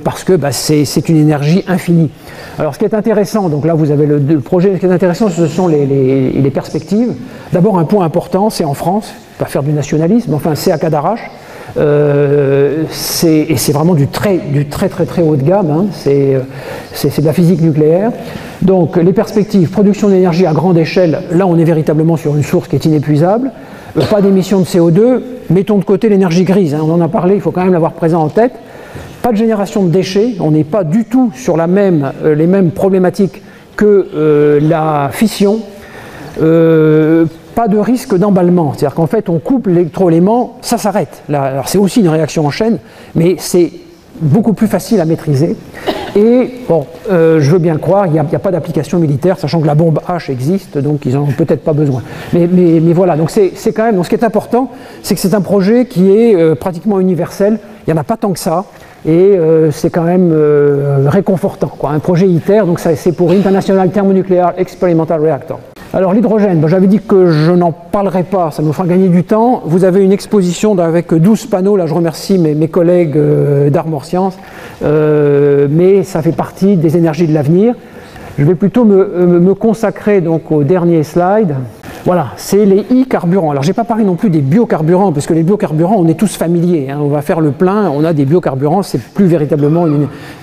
parce que c'est une énergie infinie. Alors ce qui est intéressant, donc là vous avez le projet, ce qui est intéressant ce sont les perspectives. D'abord un point important, c'est en France, pas faire du nationalisme, enfin c'est à Cadarache. Et c'est vraiment du très haut de gamme, hein. C'est de la physique nucléaire. Donc les perspectives, production d'énergie à grande échelle, là on est véritablement sur une source qui est inépuisable, pas d'émissions de CO2, mettons de côté l'énergie grise, hein, on en a parlé, il faut quand même l'avoir présent en tête, pas de génération de déchets, on n'est pas du tout sur les mêmes problématiques que la fission, pas de risque d'emballement, c'est-à-dire qu'en fait on coupe l'électroélément, ça s'arrête. Alors c'est aussi une réaction en chaîne, mais c'est beaucoup plus facile à maîtriser. Et bon, je veux bien le croire, il n'y a pas d'application militaire, sachant que la bombe H existe, donc ils n'en ont peut-être pas besoin. Mais voilà, donc c'est quand même, donc ce qui est important, c'est que c'est un projet qui est pratiquement universel, il n'y en a pas tant que ça, et c'est quand même réconfortant, quoi. Un projet ITER, donc c'est pour International Thermonuclear Experimental Reactor. Alors l'hydrogène, j'avais dit que je n'en parlerai pas, ça nous fera gagner du temps. Vous avez une exposition avec 12 panneaux, là je remercie mes collègues d'Armor Science, mais ça fait partie des énergies de l'avenir. Je vais plutôt me consacrer donc au dernier slide. Voilà, c'est les e-carburants. Alors, je n'ai pas parlé non plus des biocarburants, parce que les biocarburants, on est tous familiers, hein. On va faire le plein, on a des biocarburants, c'est plus véritablement,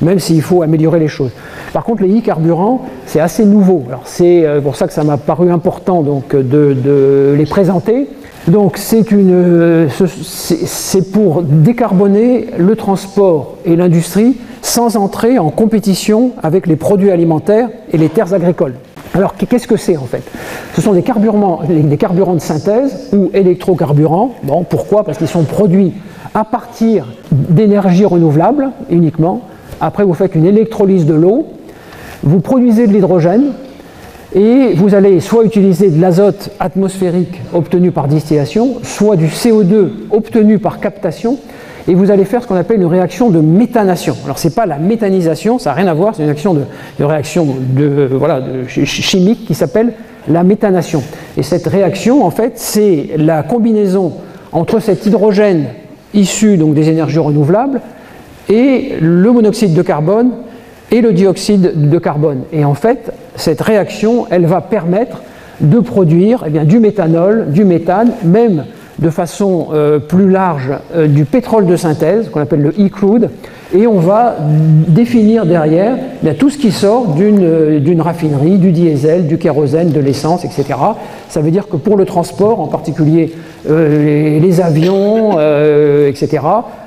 même s'il faut améliorer les choses. Par contre, les e-carburants, c'est assez nouveau. Alors, c'est pour ça que ça m'a paru important donc, de les présenter. Donc, c'est pour décarboner le transport et l'industrie sans entrer en compétition avec les produits alimentaires et les terres agricoles. Alors, qu'est-ce que c'est en fait? Ce sont des carburants de synthèse ou électrocarburants. Bon, pourquoi? Parce qu'ils sont produits à partir d'énergie renouvelable uniquement. Après, vous faites une électrolyse de l'eau, vous produisez de l'hydrogène et vous allez soit utiliser de l'azote atmosphérique obtenu par distillation, soit du CO2 obtenu par captation. Et vous allez faire ce qu'on appelle une réaction de méthanation. Alors ce n'est pas la méthanisation, ça n'a rien à voir, c'est une réaction chimique qui s'appelle la méthanation. Et cette réaction, en fait, c'est la combinaison entre cet hydrogène issu donc, des énergies renouvelables et le monoxyde de carbone et le dioxyde de carbone. Et en fait, cette réaction, elle va permettre de produire du méthanol, du méthane, même de façon plus large du pétrole de synthèse, qu'on appelle le e-crude, et on va définir derrière tout ce qui sort d'une raffinerie, du diesel, du kérosène, de l'essence, etc. Ça veut dire que pour le transport, en particulier les avions, etc.,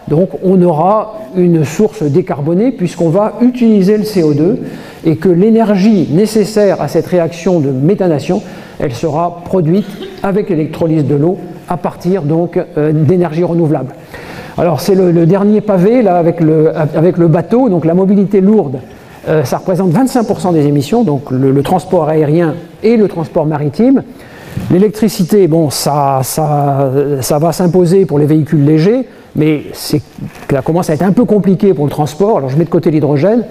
donc on aura une source décarbonée puisqu'on va utiliser le CO2 et que l'énergie nécessaire à cette réaction de méthanation, elle sera produite avec l'électrolyse de l'eau à partir donc d'énergie renouvelable. Alors c'est le dernier pavé là avec le bateau, donc la mobilité lourde, ça représente 25% des émissions, donc le transport aérien et le transport maritime. L'électricité, bon, ça va s'imposer pour les véhicules légers, mais ça commence à être un peu compliqué pour le transport, alors je mets de côté l'hydrogène.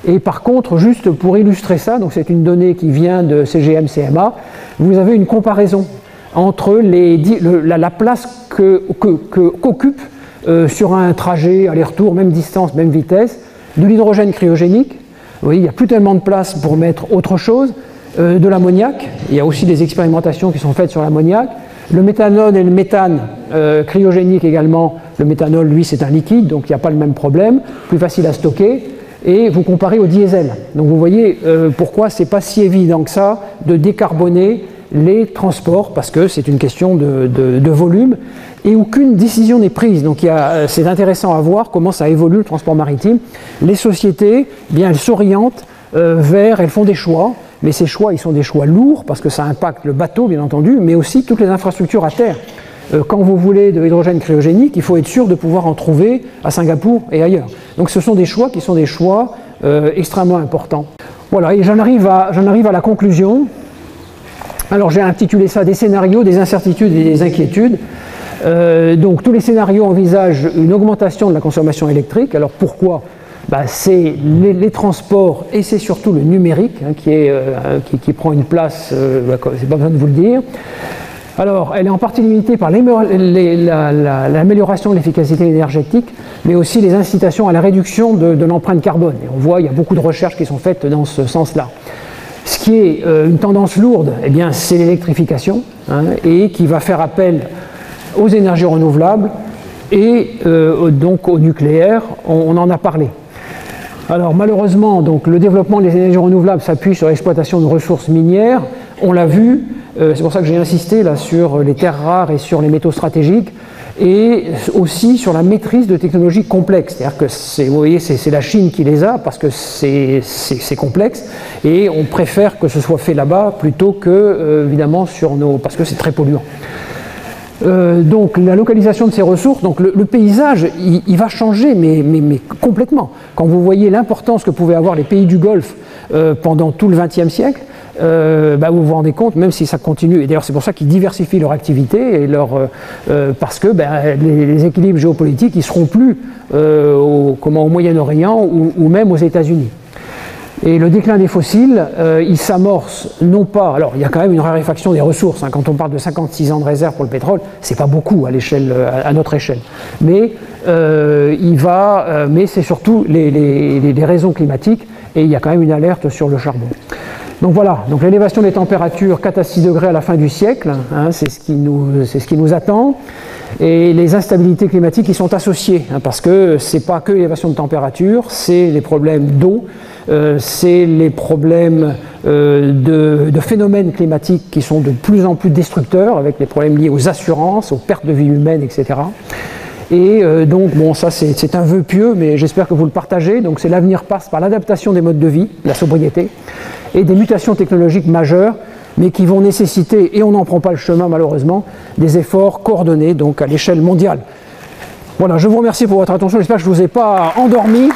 Et par contre, juste pour illustrer ça, donc c'est une donnée qui vient de CGM-CMA, vous avez une comparaison entre la place qu'occupe sur un trajet, aller-retour, même distance, même vitesse, de l'hydrogène cryogénique. Vous voyez, il n'y a plus tellement de place pour mettre autre chose, de l'ammoniac. Il y a aussi des expérimentations qui sont faites sur l'ammoniac. Le méthanol et le méthane cryogénique également. Le méthanol, lui, c'est un liquide, donc il n'y a pas le même problème, plus facile à stocker. Et vous comparez au diesel. Donc vous voyez pourquoi ce n'est pas si évident que ça de décarboner les transports, parce que c'est une question de volume, et aucune décision n'est prise. Donc c'est intéressant à voir comment ça évolue le transport maritime. Les sociétés, elles s'orientent elles font des choix, mais ces choix, ils sont des choix lourds, parce que ça impacte le bateau, bien entendu, mais aussi toutes les infrastructures à terre. Quand vous voulez de l'hydrogène cryogénique, il faut être sûr de pouvoir en trouver à Singapour et ailleurs. Donc ce sont des choix qui sont des choix extrêmement importants. Voilà, et j'en arrive à la conclusion. Alors j'ai intitulé ça des scénarios, des incertitudes et des inquiétudes. Donc tous les scénarios envisagent une augmentation de la consommation électrique. Alors pourquoi? C'est les transports et c'est surtout le numérique qui prend une place, c'est pas besoin de vous le dire. Alors elle est en partie limitée par l'amélioration de l'efficacité énergétique, mais aussi les incitations à la réduction de l'empreinte carbone. Et on voit, il y a beaucoup de recherches qui sont faites dans ce sens-là. Ce qui est une tendance lourde, eh bien, c'est l'électrification, et qui va faire appel aux énergies renouvelables et donc au nucléaire, on en a parlé. Alors malheureusement, donc, le développement des énergies renouvelables s'appuie sur l'exploitation de ressources minières, on l'a vu, c'est pour ça que j'ai insisté là sur les terres rares et sur les métaux stratégiques, et aussi sur la maîtrise de technologies complexes. C'est-à-dire que vous voyez, c'est la Chine qui les a parce que c'est complexe, et on préfère que ce soit fait là-bas plutôt que, évidemment, parce que c'est très polluant. Donc la localisation de ces ressources, donc le paysage, il va changer, mais complètement. Quand vous voyez l'importance que pouvaient avoir les pays du Golfe pendant tout le XXe siècle, vous vous rendez compte, même si ça continue, et d'ailleurs c'est pour ça qu'ils diversifient leur activité, et parce que les équilibres géopolitiques, ils ne seront plus au Moyen-Orient ou même aux États-Unis. Et le déclin des fossiles, il s'amorce non pas... Alors, il y a quand même une raréfaction des ressources. Quand on parle de 56 ans de réserve pour le pétrole, c'est pas beaucoup à notre échelle. Mais mais c'est surtout les raisons climatiques, et il y a quand même une alerte sur le charbon. Donc voilà, donc l'élévation des températures 4 à 6 degrés à la fin du siècle, c'est ce qui nous attend. Et les instabilités climatiques qui sont associées, parce que ce n'est pas que l'élévation de température, c'est les problèmes d'eau, c'est les problèmes de phénomènes climatiques qui sont de plus en plus destructeurs, avec les problèmes liés aux assurances, aux pertes de vie humaines, etc. Et donc, bon, ça c'est un vœu pieux, mais j'espère que vous le partagez. Donc l'avenir passe par l'adaptation des modes de vie, la sobriété, et des mutations technologiques majeures, mais qui vont nécessiter, et on n'en prend pas le chemin malheureusement, des efforts coordonnés donc à l'échelle mondiale. Voilà, je vous remercie pour votre attention, j'espère que je ne vous ai pas endormi.